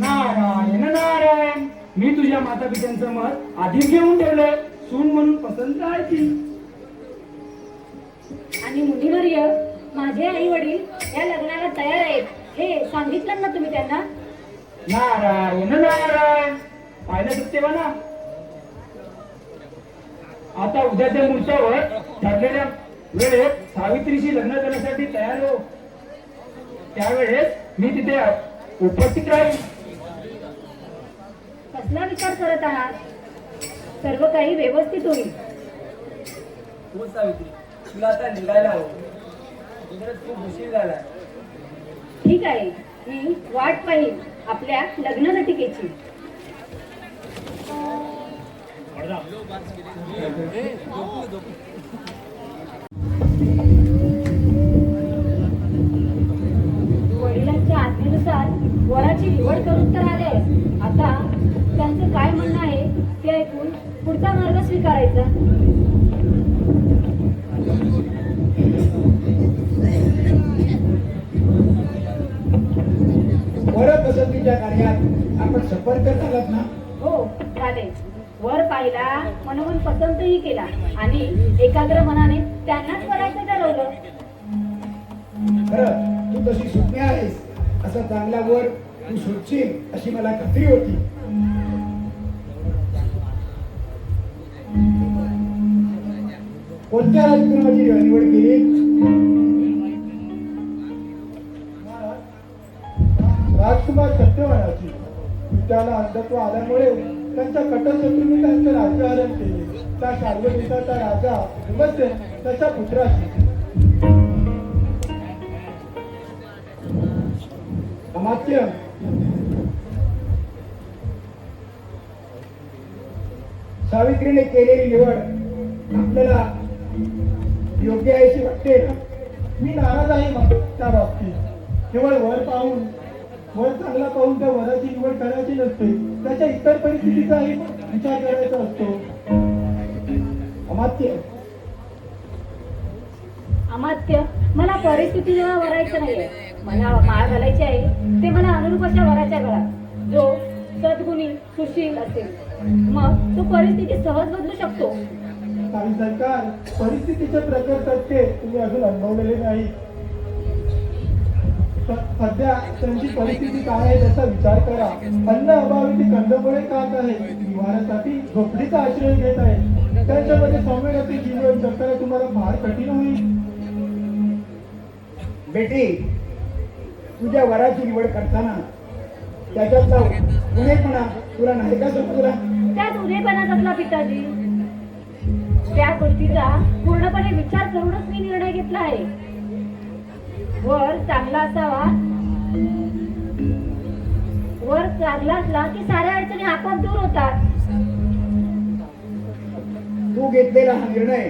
नारायण नारायण. मी तुझ्या माता पित्यांचं मत आधीच घेऊन ठेवलंय. सून म्हणून पसंत आहे ती. आणि मुनिवर्य, माझे आई वडील या लग्नाला तयार आहेत हे सांगितलं ना तुम्ही त्यांना? नारायण नारायण. पाहिलं सत्यवाना, आता उद्याच्या मुहूर्तावर ठरलेल्या वेळेत सावित्रीशी लग्न करण्यासाठी तयार हो. त्यावेळेस मी तिथे उपस्थित राहील. कसला विचार करत आहात? सर्व काही व्यवस्थित होईल. हो सावित्री, तुला आता निघायला हवं. तुझ्याकडे खूप उशीर झालाय. ठीक आहे, मी वाट पाहिल आपल्या लग्न नटिकेची. वडिलांच्या आज्ञेनुसार वराची निवड करून तर आले. आता त्यांचं काय म्हणणं आहे ते ऐकून पुढचा मार्ग स्वीकारायचा. वर पसंतीच्या कार्यात आपण सफर करत आहात ना? हो झाले. वर पाहिला, मनोमन पसंतही केला आणि एकाग्र मनाने त्यांनाच करायचं ठरवलं. खरं तू तशी सुज्ञ आहेस, असा चांगला वर तू शोधशील अशी मला खात्री होती. कोणत्या राजकुमाराची निवड केली? राजकुमार सत्यवानाची. त्याला अंधत्व आल्यामुळे त्यांच्या कट्टर शत्रूंनी त्यांचे राज्यहरण केले. त्या शाल्व देशाचा राजा भीमसेन त्याच्या पुत्राची. अमात्य, सावित्रीने केलेली निवड आपल्याला योग्य आहे अशी वाटते ना? मी नाराज आहे त्या बाबतीत. केवळ वर चांगला पाहून त्या वराची निवड करायची नसते, त्याच्या इतर परिस्थितीचाही विचार करायचा असतो. अमात्य, अमात्य, मला परिस्थिती जेव्हा वरायचं नाहीये, मला माळ घालायची आहे ते मला अनुरूप अशा वराच्या गळात, जो सद्गुणी सुशील असेल. मग तो परिस्थिती सहज बदलू शकतो. काही सरकार परिस्थितीचे प्रकार तटके तुम्ही अजून अनुभवलेले नाही. सध्या त्यांची परिस्थिती काय आहे त्याचा विचार करा. अन्न अभावी ती कंदमुळे खात आहे, निवाऱ्यासाठी झोपडीचा आश्रय घेत आहे. त्यांच्यामध्ये सौम्यगती जीवन जगताना तुम्हाला फार कठीण होईल. बेटी, तुझ्या वराची निवड करताना त्याच्यातला उणेपणा तुला नाही का समजला? त्यात उद्यपणाचा पिताजी, त्या गोष्टीचा पूर्णपणे विचार करूनच मी निर्णय घेतला आहे. वर चांगला असावा, वर चांगला असला की साऱ्या अडचणी आपोआप दूर होतात. तू घेतलेला हा निर्णय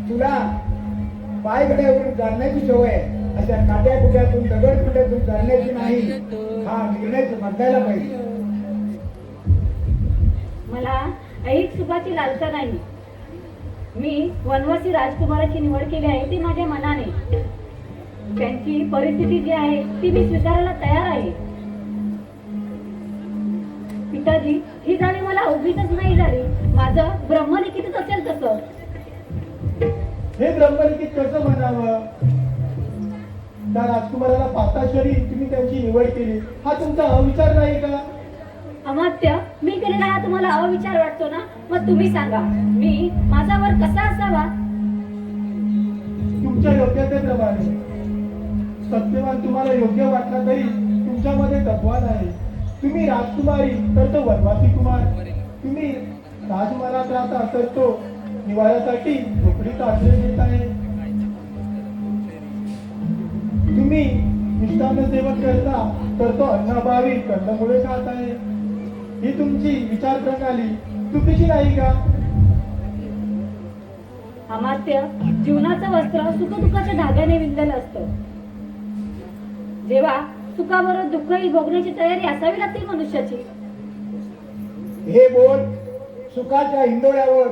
तुला पायघड्यावरून चालण्याची सवय, अशा काट्या कुट्यातून दगड कुट्यातून चालण्याची नाही. हा निर्णय बदलायला पाहिजे. मला ऐहिक सुखाची लालसा नाही. मी वनवासी राजकुमाराची निवड केली आहे ती माझ्या मनाने. त्यांची परिस्थिती जी आहे ती मी स्वीकारायला तयार आहे. पिताजी, ही जाणीव मला उगीचच नाही झाली. माझं ब्रह्मलिखितच असेल तसं. हे ब्रह्मलिखित कसं म्हणावं? त्या राजकुमाराला पाताक्षरी तुम्ही त्यांची निवड केली, हा तुमचा अविचार नाही का? अमात्य, मी केलेला हा तुम्हाला अविचार वाटतो ना? मग तुम्ही सांगा, मी माझा वर कसा असावा? तुमच्या योग्यतेप्रमाणे. सत्यवान तुम्हाला योग्य वाटला तरी तुमच्यामध्ये तत्वान आहे. तुम्ही राजकुमारी तर तो वनवासी कुमार. तुम्ही राजमहालात राहता तर तो निवाऱ्यासाठी झोपडीचा आश्रय घेत आहे. तुम्ही निष्ठाने सेवन करता तर तो अन्नाभावी कंदमुळे खात आहे. ही तुमची विचार प्रणाली चुकीची नाही का? अमात्य, जीवनाचं वस्त्र सुखदुःखाच्या धाग्याने विणलेलं असतं. जेव्हा सुखाबरोबर दुःखही भोगण्याची तयारी असावी लागते मनुष्याची. हे बोल सुखाच्या हिंदोळ्यावर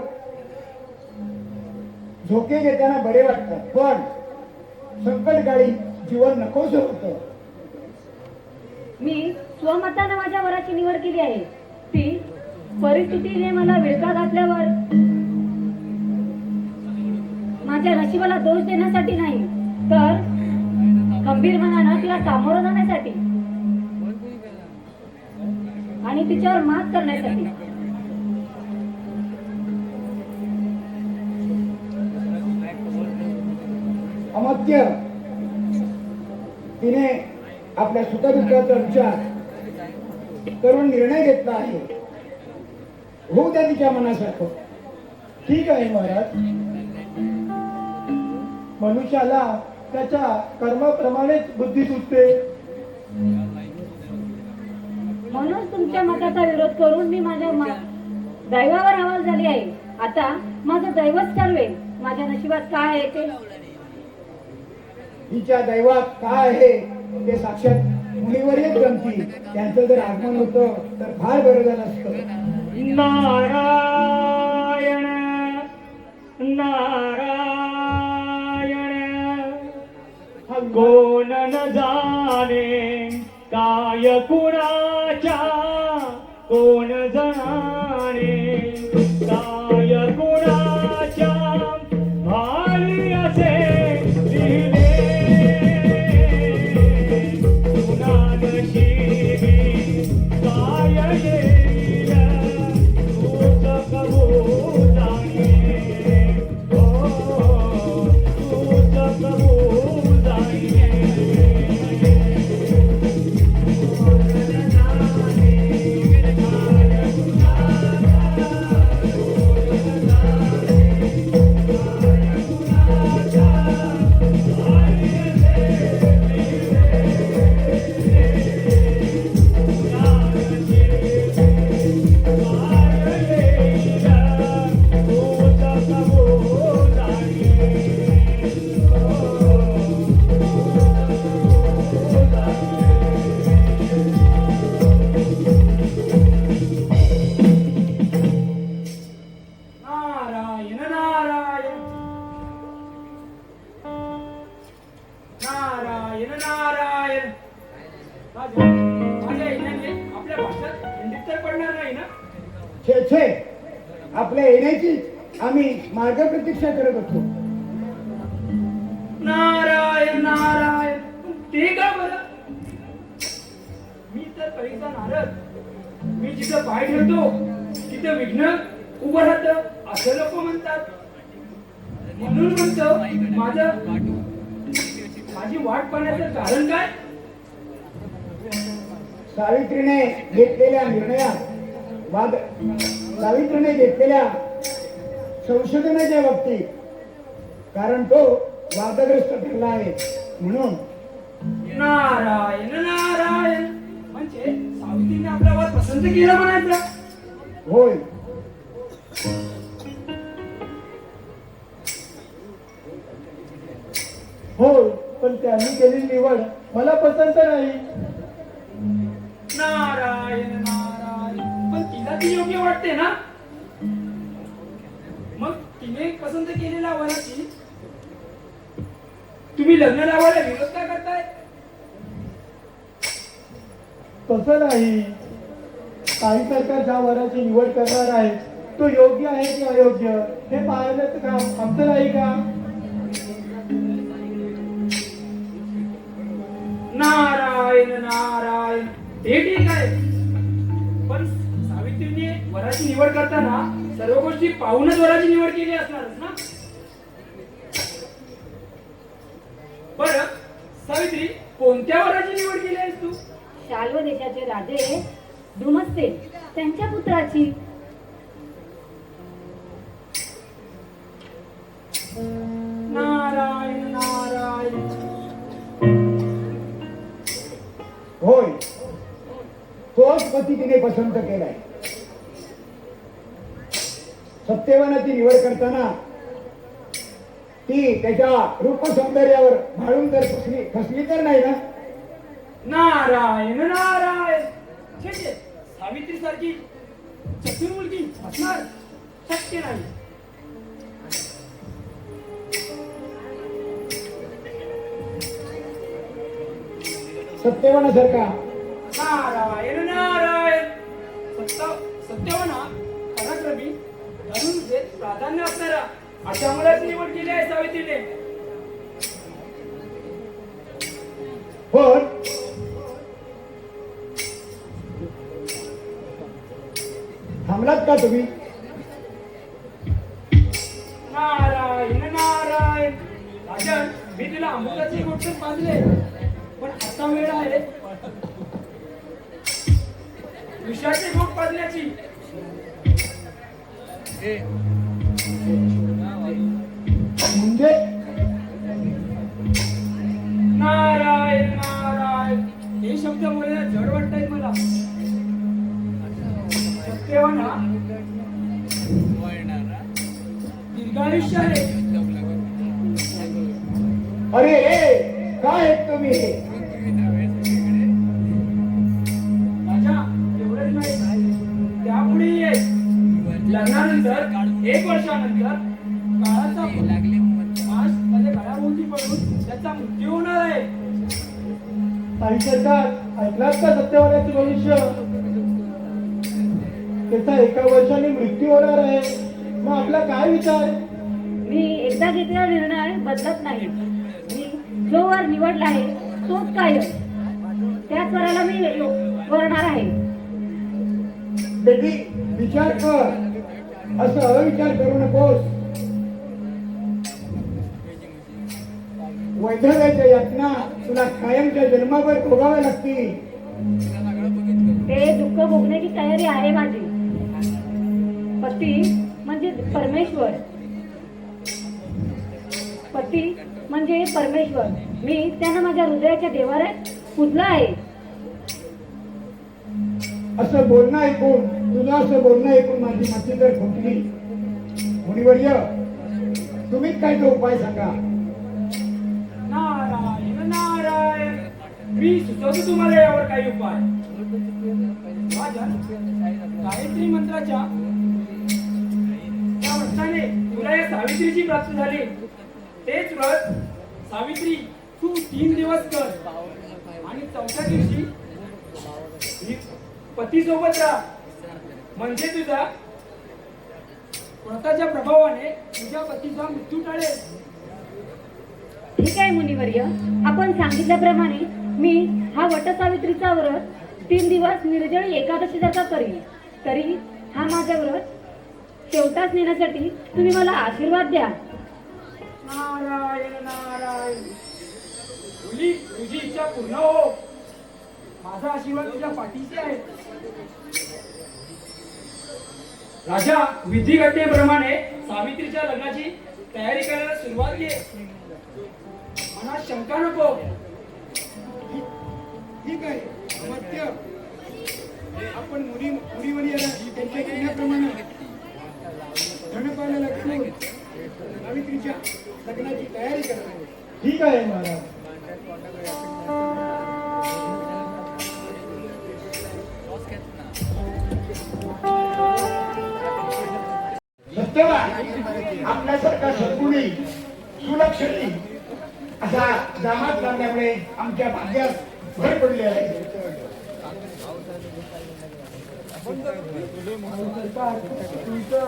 झोके घेताना बरे वाटतात, पण संकटकाळी जीवन नकोस होतं. मी स्वमतानं माझ्या वराची निवड केली आहे. ती परिस्थितीने मला विळखा घातल्यावर माझ्या नशिबाला दोष देण्यासाठी नाही, तर गंभीर मनानं तिला सामोरं जाण्यासाठी आणि तिच्यावर मात करण्यासाठी. अमात्य, तिने आपल्या सुखदुःखाचा विचार करून निर्णय घेतला आहे. होऊ द्या तिच्या मनासारखं. ठीक आहे महाराज. मनुष्याला त्याच्या कर्माप्रमाणेच बुद्धी सुचते. म्हणून तुमच्या मताचा विरोध करून मी माझ्या दैवावर हवाल झाली आहे. आता माझं दैवच ठरवेल माझ्या नशिबात काय आहे ते. हिच्या दैवात काय आहे ते साक्षात मुनीवरच जमती. त्यांचं जर आगमन होतं तर फार बरं झालं असतं. नारायण नारायण गो कुणाच्या कोण जाणे, काय कुणाच्या भाळी असे लिहिले, कुणानशिबी काय येईल तूच कबूल जाणे, तूच कबूल जाणे. नारायण नारायण नारायण नारायण. माझ्या येण्याने आपल्या भाषेत खंडित तर पडणार नाही ना? छे छे, आपल्या येण्याची आम्ही मार्ग प्रतीक्षा करत होतो. नारायण नारायण. ते का बरं? मी तर पैसा नारद. मी जिथं पाय ठेवतो तिथं विघ्न उभं राहतं असं लोक म्हणतात. म्हणून म्हणतो माझी वाट पाहण्याचं कारण काय? सावित्रीने घेतलेल्या निर्णयात सावित्रीने घेतलेल्या संशोधनाच्या बाबतीत, कारण तो वादग्रस्त ठरला आहे म्हणून. नारायण नारायण. म्हणजे सावित्रीने आपला वाद पसंत केला म्हणायचा? होय. होय, पण त्यांनी केलेली निवड मला पसंत नाही. नारायण नारायण. पण तिला ती योग्य वाटते ना? मग तिने पसंत केलेल्या वराची तुम्ही लग्न लावायला विरोध का करताय? तसं नाही. काही सरकार ज्या वराची निवड करणार आहे तो योग्य आहे की अयोग्य हे पाहण्याचं काम आमचं नाही का? नारायण नारायण. हे ठीक आहे, पण सावित्रीने वराची निवड करताना सर्व गोष्टी पाहूनच वराची निवड केली असणारच ना? बरं सावित्री, कोणत्या वराची निवड केली आहेस तू? शाल्व देशाचे राजे धुमस्ते त्यांच्या पुत्राची. नारायण नारायण. होय, तोच पती तिने पसंत केलाय. सत्यवानाची निवड करताना ती त्याच्या रूप सौंदर्यावर भाळून तर फसली तर नाही ना? नारायण नारायण. छे छे, सावित्री सारखी चतुर मुलगी असणार शक्य नाही. सत्यवानासारखा. नारायण नारायण. सत्यवाना पराक्रमी धनुर्विद्येत प्राधान्य असणारा अशा मुलाची निवड केली आहे सावित्रीने. पण थांबलात का तुम्ही? नारायण नारायण. राजन, मी तुला अमृताचे गोष्ट बांधले, पण आता वेळ आहे विषाचे गोट पाजण्याची. म्हणजे नारायण नारायण. हे शब्द बोलायला जड वाटतायत मला. सत्यवाना दीर्घायुष्य आहे. अरे काय आहेत तुम्ही? राजा, एवढंच नाही, त्यापुढे ये. लग्नानंतर 1 वर्षानंतर काळाचा मास त्याच्या गळ्याभोवती पडून त्याचा मृत्यू होणार आहे. काही सरकार ऐकलात का सत्यवानाचे भविष्य? त्याचा 1 वर्षाने मृत्यू होणार आहे. मग आपला काय विचार? मी एकदा घेतलेला निर्णय बदलत नाही. मी जो वर निवडला आहे तोच कायम. त्याच वराला मी वरणार आहे. बेटी विचार कर, असं अविचार करू नकोस. वैधव्याच्या यातना तुला कायमच्या जन्मावर भोगाव्या लागतील. ते दुःख भोगण्याची तयारी आहे माझी. पती म्हणजे परमेश्वर. पती म्हणजे परमेश्वर. मी त्यांना माझ्या हृदयाच्या देवाऱ्यात पूजला आहे. असं बोलणं ऐकून, तुझं असं बोलणं ऐकून माझी मती तर फुटली. मुनिवर्य, तुम्हीच काय तो उपाय सांगा. नारायण नारायण, मी सुचवतो तुम्हाला यावर काही उपाय. माझ्या गायत्री मंत्राच्या त्या व्रताने तुला या सावित्रीची प्राप्ती झाली. तेच व्रत सावित्री तू 3 दिवस कर आणि 4थ्या दिवशी पतीसोबत राहा. म्हणजे तुझा व्रताच्या प्रभावाने तुझ्या पतीचा मृत्यू टाळेल. ठीक आहे मुनिवर्य, आपण सांगितल्याप्रमाणे मी हा वटसावित्रीचा व्रत 3 दिवस निर्जळी एकादशी सारखा करीन. तरी हा माझा व्रत शेवटास नेण्यासाठी तुम्ही मला आशीर्वाद द्या. नारायण नारायण, तुझी इच्छा पूर्ण हो. माझा आशीर्वाद तुझ्या पाठीशी आहे. राजा, विधिघटनेप्रमाणे सावित्रीच्या लग्नाची तयारी करायला सुरुवात केली. मनात शंका नको. ठीक आहे अमात्य, आपण मुनिवर्याला त्यांच्या कहण्याप्रमाणे धनपाला लक्ष्मण सावित्रीच्या लग्नाची तयारी करणार. ठीक आहे महाराज. सत्यवान आपल्यासारखा सद्गुणी सुलक्षणी असा दामाद लागल्यामुळे आमच्या भाग्यात भर पडली आहे. सरकार, तुमचा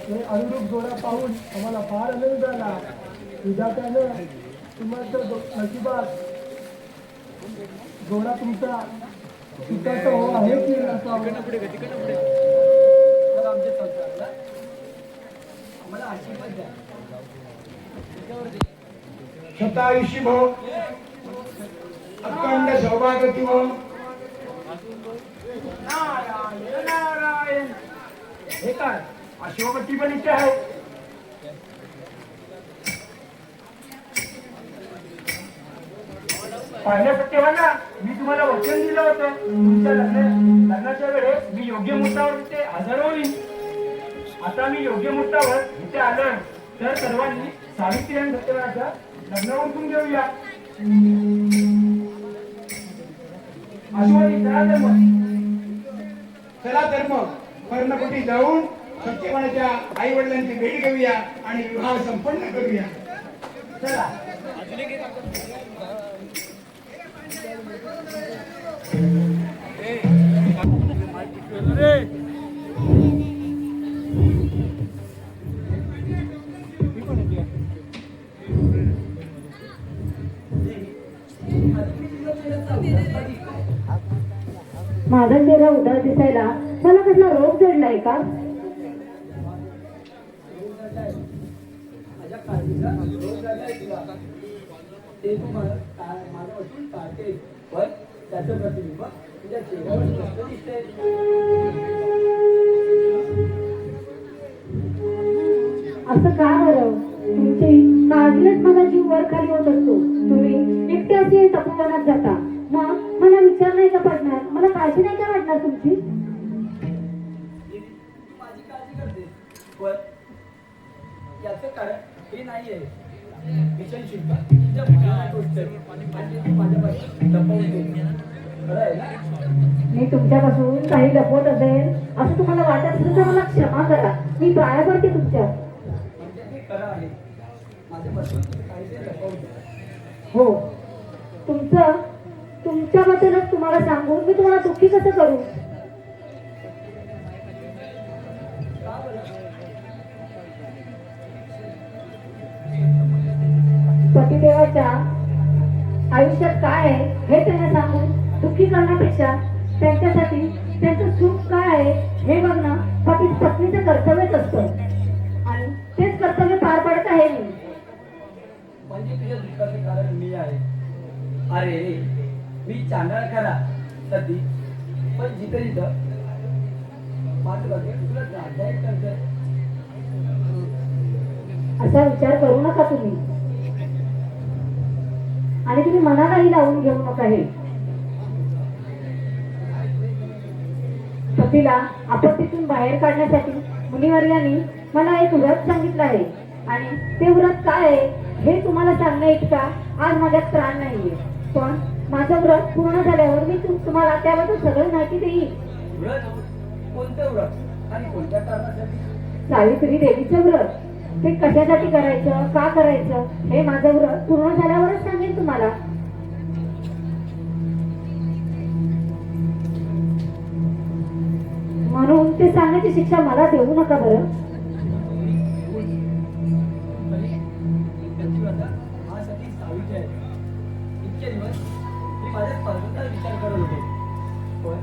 हे अनुरूप जोडा पाहून आम्हाला फार आनंद झाला. विधात्यानं तुमच्या नशिबात जोडा तुमचा पिताचा हो आहे की नसावा. तर आमच्या संसाराला आम्हाला आशीर्वाद द्या. शतायुषी भव, अखंड सौभाग्यवती भव. नारायण नारायण, हे काय अश्वपती पण इथे आहे. पाहिलं सत्यवाना, मी तुम्हाला वचन दिलं होतं तुमच्या लग्नाच्या वेळेस मी योग्य मुहूर्तावर इथे हजर होईल. आता मी योग्य मुहूर्तावर इथे आलोय. तर सर्वांनी सावित्री आणि सत्यवानाचं लग्न उरकून घेऊया. अश्वनी चला तर मग. चला तर मग कर्णकुटी जाऊन सत्यवानाच्या आई वडिलांची भेट घेऊया आणि विवाह संपन्न करूया. चला. माझा चेहरा उदास दिसायला मला कसला रोग जडलाय का? माझ्या काळजीचा रोग झालाय तुला. ते तू माझं वाटून काढते, पण त्याचं प्रतिबिंब तुझ्या चेहऱ्यावर स्पष्ट दिसते. असं का बरं? तुमची काळजीच माझा जीव वर खाली होत असतो. तुम्ही एकटे असे तपोवनात जाता, मग मला विचार नाही का पडणार? मला काळजी नाही का वाटणार तुमची? तू माझी काळजी करते, पण याचं कारण हे नाही आहे. भीषण शुल्क तुझ्या मनाला टोचते आणि तू माझ्यापासून लपवून ठेवते. खरं आहे ना? मी तुमच्यापासून काही लपवत असेल असं तुम्हाला वाटत असेल तर मला क्षमा करा. मी पाया पडते तुमच्या. म्हणजे हे खरं आहे, माझ्यापासून काहीतरी लपवते. हो, तुमचं तुमच्याबद्दलच तुम्हाला सांगून मी तुम्हाला दुःखी कसं करू? पतिदेवाच्या आयुष्यात काय आहे हे त्यांना सांगून दुःखी करण्यापेक्षा त्यांच्यासाठी त्यांचं सुख काय आहे हे बघणं पती पत्नीचं कर्तव्यच असतं आणि तेच कर्तव्य पार पडत आहे मी. म्हणजे तुझ्या दुःखाचं कारण मी आहे. अरे मी चांगला करा सध्या पण जिथं जिथं माझं बघेल तुला जायचं करतोय. असा विचार करू नका तुम्ही आणि तुम्ही मनालाही लावून घेऊ नका. हे पतीला आपत्तीतून बाहेर काढण्यासाठी मुनिवर्यांनी मला एक व्रत सांगितलं आहे आणि ते व्रत काय आहे हे तुम्हाला सांगण्या इतका आज माझ्यात प्राण नाहीये. पण माझं व्रत पूर्ण झाल्यावर मी तुम्हाला त्याबद्दल सगळी माहिती देईन. व्रत? कोणतं व्रत आणि कोणत्या कारणासाठी? सावित्री देवीचं व्रत. ते कशासाठी करायचं, का करायचं हे माझं व्रत पूर्ण झाल्यावरच सांगेन तुम्हाला. म्हणून ते सांगण्याची शिक्षा मला देऊ नका बरं. हा सती सावित्री आहे. इतके दिवस मी माझ्या पद्धतीचा विचार करत होतो पण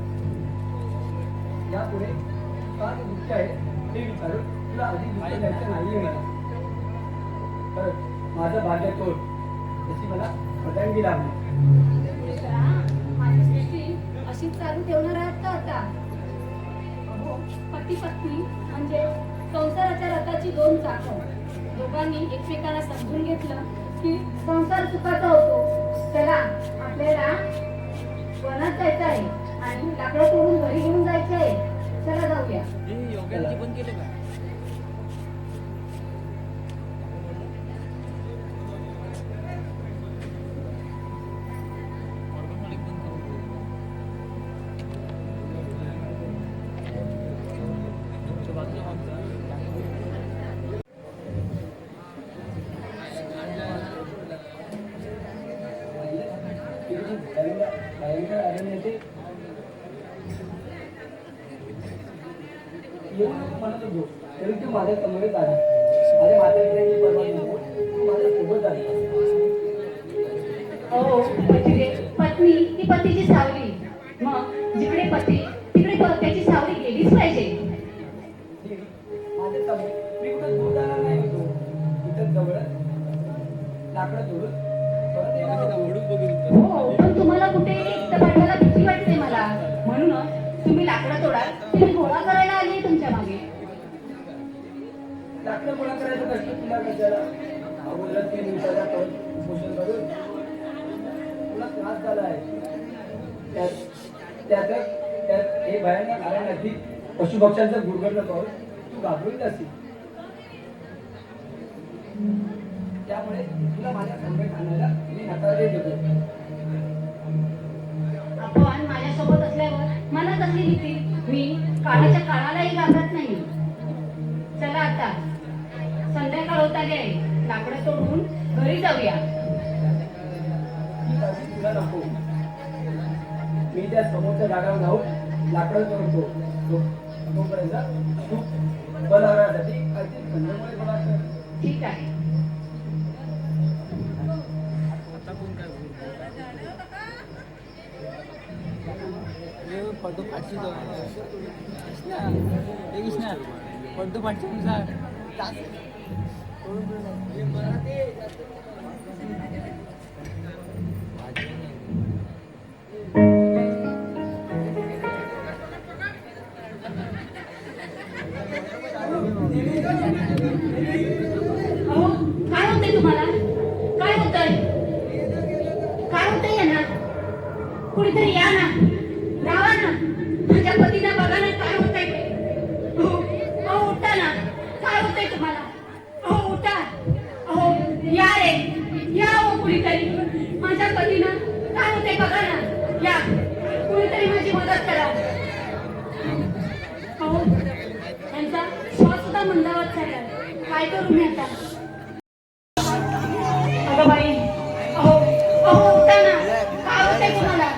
यापुढे काय दुःख आहे हे विचारून तुला अधिक दुःख द्यायचं नाहीये मला. खरंच माझं भाग्य तोड तशी मला पतंगी लागली. माझी सृष्टी अशीच चालू ठेवणार आहात का आता? अहो, पती पत्नी म्हणजे संसाराच्या रथाची दोन चाकं. दोघांनी एकमेकांना समजून घेतलं की संसार सुखाचा होतो. चला आपल्याला वनात जायचं आहे आणि लाकडं तोडून घरी घेऊन जायचं आहे. चला जाऊया. भयंकर अरण्य ते म्हणत होतो तरी तू माझ्या समोरच आला. माझ्या मातापित्यांची पर्वा तू माझ्या सोबत आली. हो, पत्नी ती पतीची सावली. मग जिकडे पती तिकडे त्याची सावली गेलीच पाहिजे. माझ्या समोर मी कुठं दूर जाणार नाही होतो. इथं जवळ लाकडं तोडून परत येणार. हो, पण तुम्हाला कुठे एकटं पाठवायला भीती वाटते मला. म्हणूनच तुम्ही लाकडं तोडाल ते मी गोळा करायला आली तुमच्या मागे. लाकडं गोळा करायचं कष्ट तुला कशाला? अगोदर 3 दिवसाचा पोषण करून तुला त्रास झाला आहे. त्यात हे भयानक कारण अगदी पशुपक्ष्यांचं गुरगडणं पाहून तू घाबरून जाशील. त्यामुळे तुला माझ्या संगत आणायला मी नकार देतो. आपण माझ्यासोबत असल्यावर मला कसली भीती? मी काळाच्या काळालाही घाबरत नाही. चला आता संध्याकाळ होत आली आहे. लाकडं तोडून घरी जाऊया. ही काळजी तुला नको. मी त्या समोरच्या जागावर जाऊन लाकडं तोडतो. तोपर्यंत तू बलावण्यासाठी काहीतरी कंदमुळे गोळा कर. ठीक आहे. पडतो फाटशी पडतो फाटशीनुसार अहो, काय होतंय तुम्हाला? काय होतंय? काय होतंय यांना? कुणीतरी या ना, राहा ना. माझ्या पतीला बघा ना काय होतंय ते. अहो उठा ना. काय होतंय तुम्हाला? अहो उठा. अहो या रे, या हो कुणीतरी. माझ्या पतीला काय होतंय बघा ना. या कुणीतरी माझी मदत करा. अहो यांचा श्वास सुद्धा मंदावत झाला. काय करू मी आता? अगं बाई, अहो अहो उठा ना. काय होतंय तुम्हाला?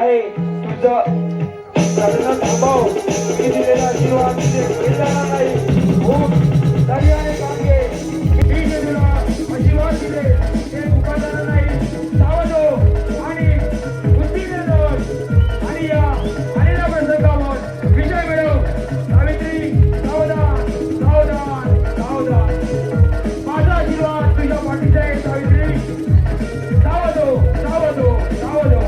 आहे तुझं लग्न थांबव. मी दिलेला आशीर्वाद तुझे घरी जाणार नाही. खूप तरी आणि कांगे मी जे तुला आशीर्वाद दिले ते फुकट जाणार नाही. सावध हो आणि बुद्धीने दोष आणि या आलेल्या प्रसंगावर विजय मिळव. सावित्री सावधान सावधान सावधान. माझा आशीर्वाद तुझ्या पाठीचा आहे सावित्री. सावध हो सावध हो सावध हो.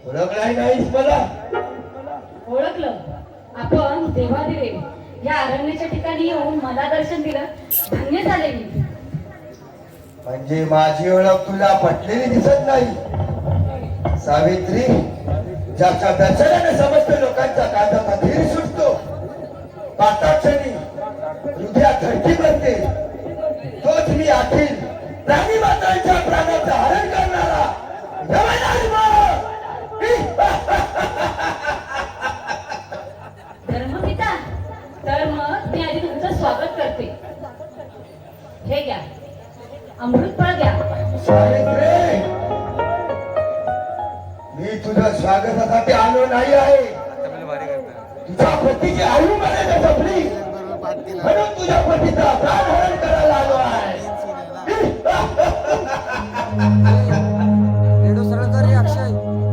ओळखलाय नाहीस मला? ओळखलं. आपण देवादिवे या अरण्याच्या ठिकाणी येऊन मला दर्शन दिलं, धन्य झाले मी. म्हणजे माझी ओळख तुला पटलेली दिसत नाही. सावित्री, ज्याच्या दर्शनाने समस्त लोकांचा कांदा धीर सुटतो, पाताक्षणी हृदयात धडकी बनते, तोच मी अखिल प्राणी मात्रांच्या प्राणाचं हरण करणारा धर्मपिता, तर मग मी आधी तुमचं स्वागत करते. हे घ्या, अमृत फळ घ्या. सावित्री, मी तुझ्या स्वागतासाठी आलो नाही आहे. तुझ्या पतीची आयु मला जपली म्हणून तुझ्या पतीचा प्राणहरण करायला आलो आहे.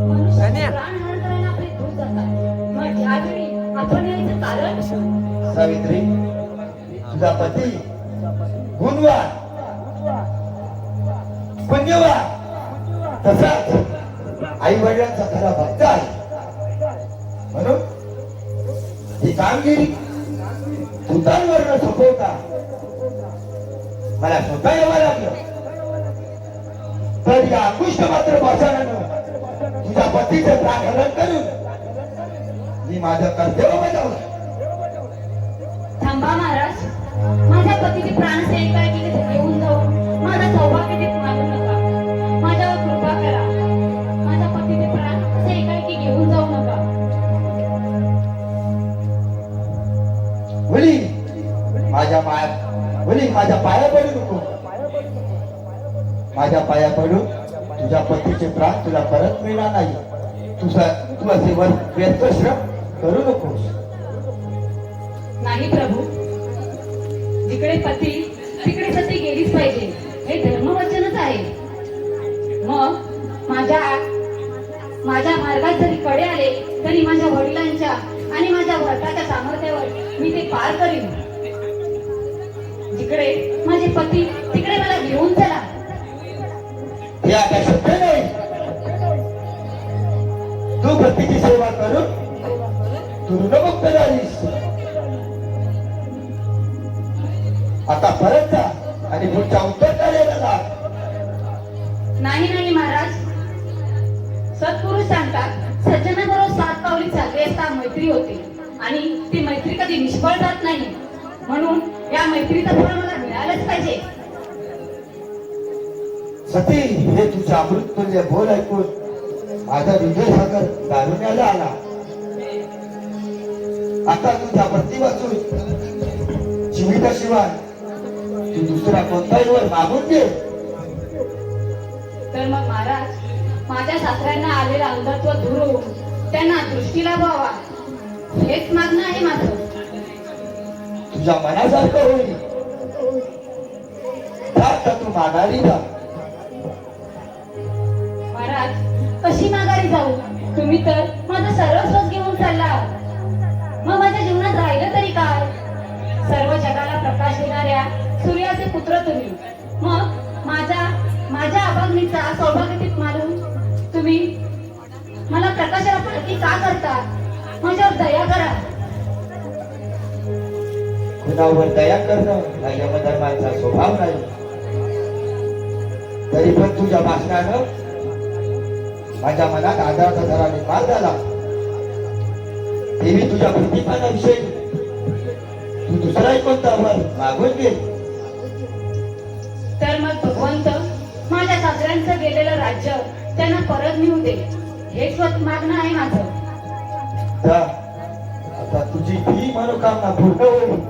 मनुष्य प्राणहरण करायला आपले दूर जातात, मग यावेळी आपण यायचं कारण? सावित्री, तुझा पती गुणवान पुण्यवान तसाच आई वडिलांचा खरा भक्त आहे. म्हणून ही कामगिरी भूतांवर न सोपवता मला स्वतः यावं लागलं. तर या अंकुष्ट मात्र पाषाणानं तुझ्या पतीचं प्राणहरण करून मी माझं कर्तव्य बजावलं. थांबा महाराज, माझ्या पतीचे प्राण एकाएकी घेऊन जाऊन माझा सौभाग्य मागू नका. माझ्यावर कृपा करा. माझ्या पतीचे प्राण एकाएकी घेऊन जाऊ नका. मुली माझ्या पाया पडू नको. माझ्या पाया पडून तुझ्या पतीचे प्राण तुला परत मिळणार नाही. तू असे व्यर्थ श्रम करू नकोस. नाही प्रभू, जिकडे पती तिकडे सती गेलीच पाहिजे, हे धर्मवचनच आहे. मग माझ्या मार्गात जरी कडे आले तरी माझ्या वडिलांच्या आणि माझ्या व्रताच्या सामर्थ्यावर मी ते पार करीन. जिकडे माझे पती तिकडे मला घेऊन चला. हे आता शक्य नाही. तू पतीची सेवा करून तू ऋणमुक्त झालीस. आता परत जा आणि पुढच्या उत्तर कार्याला जा. नाही महाराज, सत्पुरुष सांगतात सज्जनाबरोबर 7 पावली चालली असता मैत्री होते आणि ती मैत्री कधी निष्फळ जात नाही. म्हणून या मैत्रीचं फळ मला मिळालंच पाहिजे. सती, हे तुझ्या अमृततुल्य बोल ऐकून माझा हृदय सागर दारुण्याला आला. आता तुझ्या पती वाचून जीविताशिवाय तू दुसरा कोणताही वर मागून घे. तर मग महाराज, माझ्या सासऱ्यांना आलेला अंधत्व दूर होऊन त्यांना दृष्टी लाभावा हेच मागणं आहे माझं. तुझ्या मनासारखं होईल. आता तू माघारी जा. महाराज, कशी माघारी जाऊ? तुम्ही तर माझं सर्वस्वच घेऊन चालला. मग माझ्या जीवनात राहिलं तरी काय? सर्व जगाला प्रकाश देणाऱ्या सूर्याचे पुत्र तुम्ही. मग माझ्या अभागणीचा सौभाग्यतीत मानून तुम्ही मला प्रकाशाला पालखी का करता? माझ्यावर दया करा. कुणावर दया करणं हा यमधर्माचा स्वभाव नाही. तरी पण तुझ्या भाषणानं माझ्या मनात आदराचा जरा निर्माण झाला. देवी, तुझ्या प्रतिपानाविषयी तू दुसरा कोणता वर मागून घे. तर मग भगवंत माझ्या सासऱ्यांचं गेलेलं राज्य त्यांना परत मिळू दे हेच मागणं आहे माझं. जा, आता तुझी ही मनोकामना पूर्ण होईल.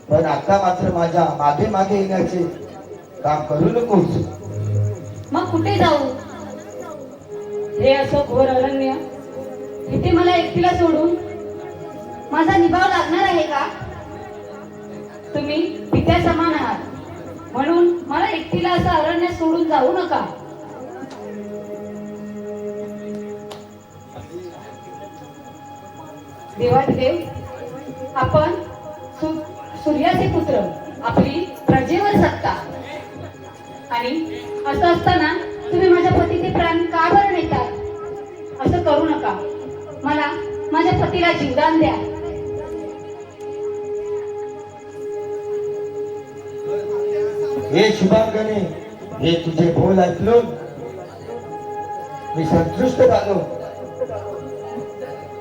पण आता मात्र माझ्या मागे मागे येण्याचे काम करू नकोस. मग कुठे जाऊ? हे असं घोर अरण्य, इथे मला एकटीला सोडून माझा निभाव लागणार आहे का? तुम्ही पित्या समान आहात, म्हणून मला एकटीला असं अरण्य सोडून जाऊ नका. देवादेव, आपण सूर्याचे पुत्र, आपली प्रजेवर सत्ता, आणि असं असताना तुम्ही माझ्या पतीचे प्राण का बरं नेतात? असं करू नका. मला माझ्या पतीला जीवदान द्या. हे शुभांगणे, हे तुझे बोल ऐकून मी संतुष्ट झालो.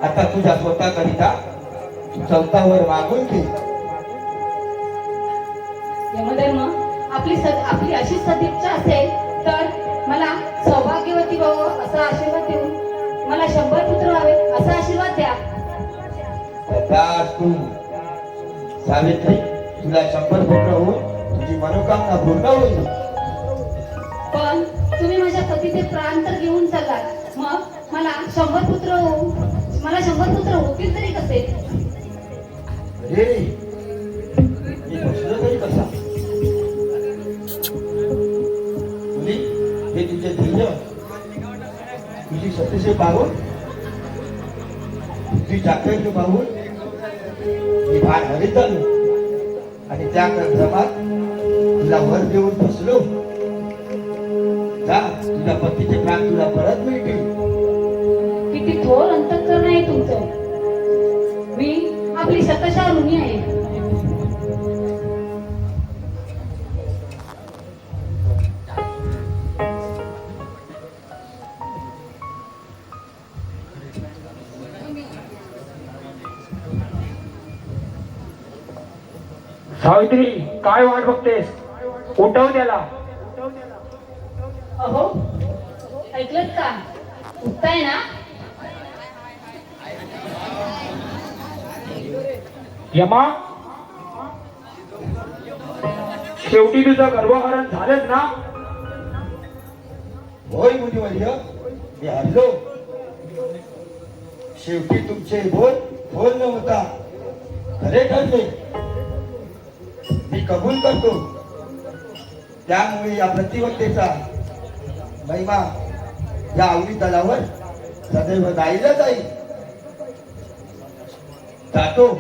आता तुझ्या स्वतःकरिता चौथावर मागून घे. यमधर्म, आपली अशी सदिच्छा असेल तर मला सौभाग्यवती व्हावं असा आशीर्वाद देऊन मला 100 पुत्र व्हावे असा आशीर्वाद द्या. तू सावित्री, तुला 100 पुत्र होऊन तुझी मनोकामना पूर्ण होईल. पण तुम्ही माझ्या पतीचे प्राण तर घेऊन चाललात. मग मला 100 पुत्र होतील तरी कसे? अरे, मी बसलो तरी कसा? मुली, हे तुझे धैर्य, तुझी सत्यसे पाहून, तुझी चाकरी पाहून मी भान हरित झालो आणि त्या क्रमात तुला वर देऊन बसलो. जा, तुझ्या पतीचे प्राण तुला परत मिळतील. किती थोर अंतःकरण आहे तुमचं. मी आपली शतशः ऋणी आहे. सावित्री, काय वाट बघतेस? उठव त्याला. अहो, ऐकलत का? उठताय ना? यमा, शेवटी तुझं गर्भहरण झालंच ना? होय मुनिवर्य, मी हरलो. शेवटी तुमचे बोल न होता खरे ठरले. मी कबूल करतो. त्यामुळे या प्रतिवत्तेचा महिमा या आवडी तलावर सदैव गायला जाईल. जातो.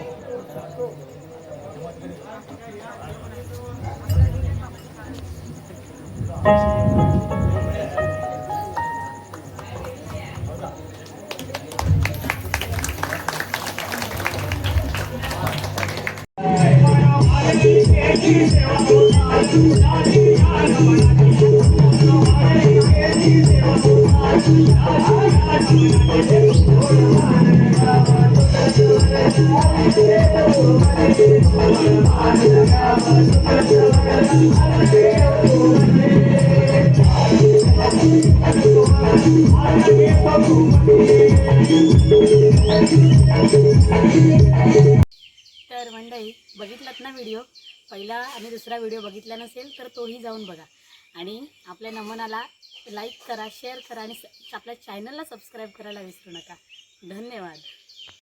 तर मंडळी, बघितलात ना व्हिडिओ? पहिला आणि दुसरा व्हिडिओ बघितला नसेल तर तोही जाऊन बघा. आणि आपल्या नमनाला लाईक करा, शेअर करा आणि आपल्या चॅनलला सबस्क्राईब करायला विसरू नका. धन्यवाद.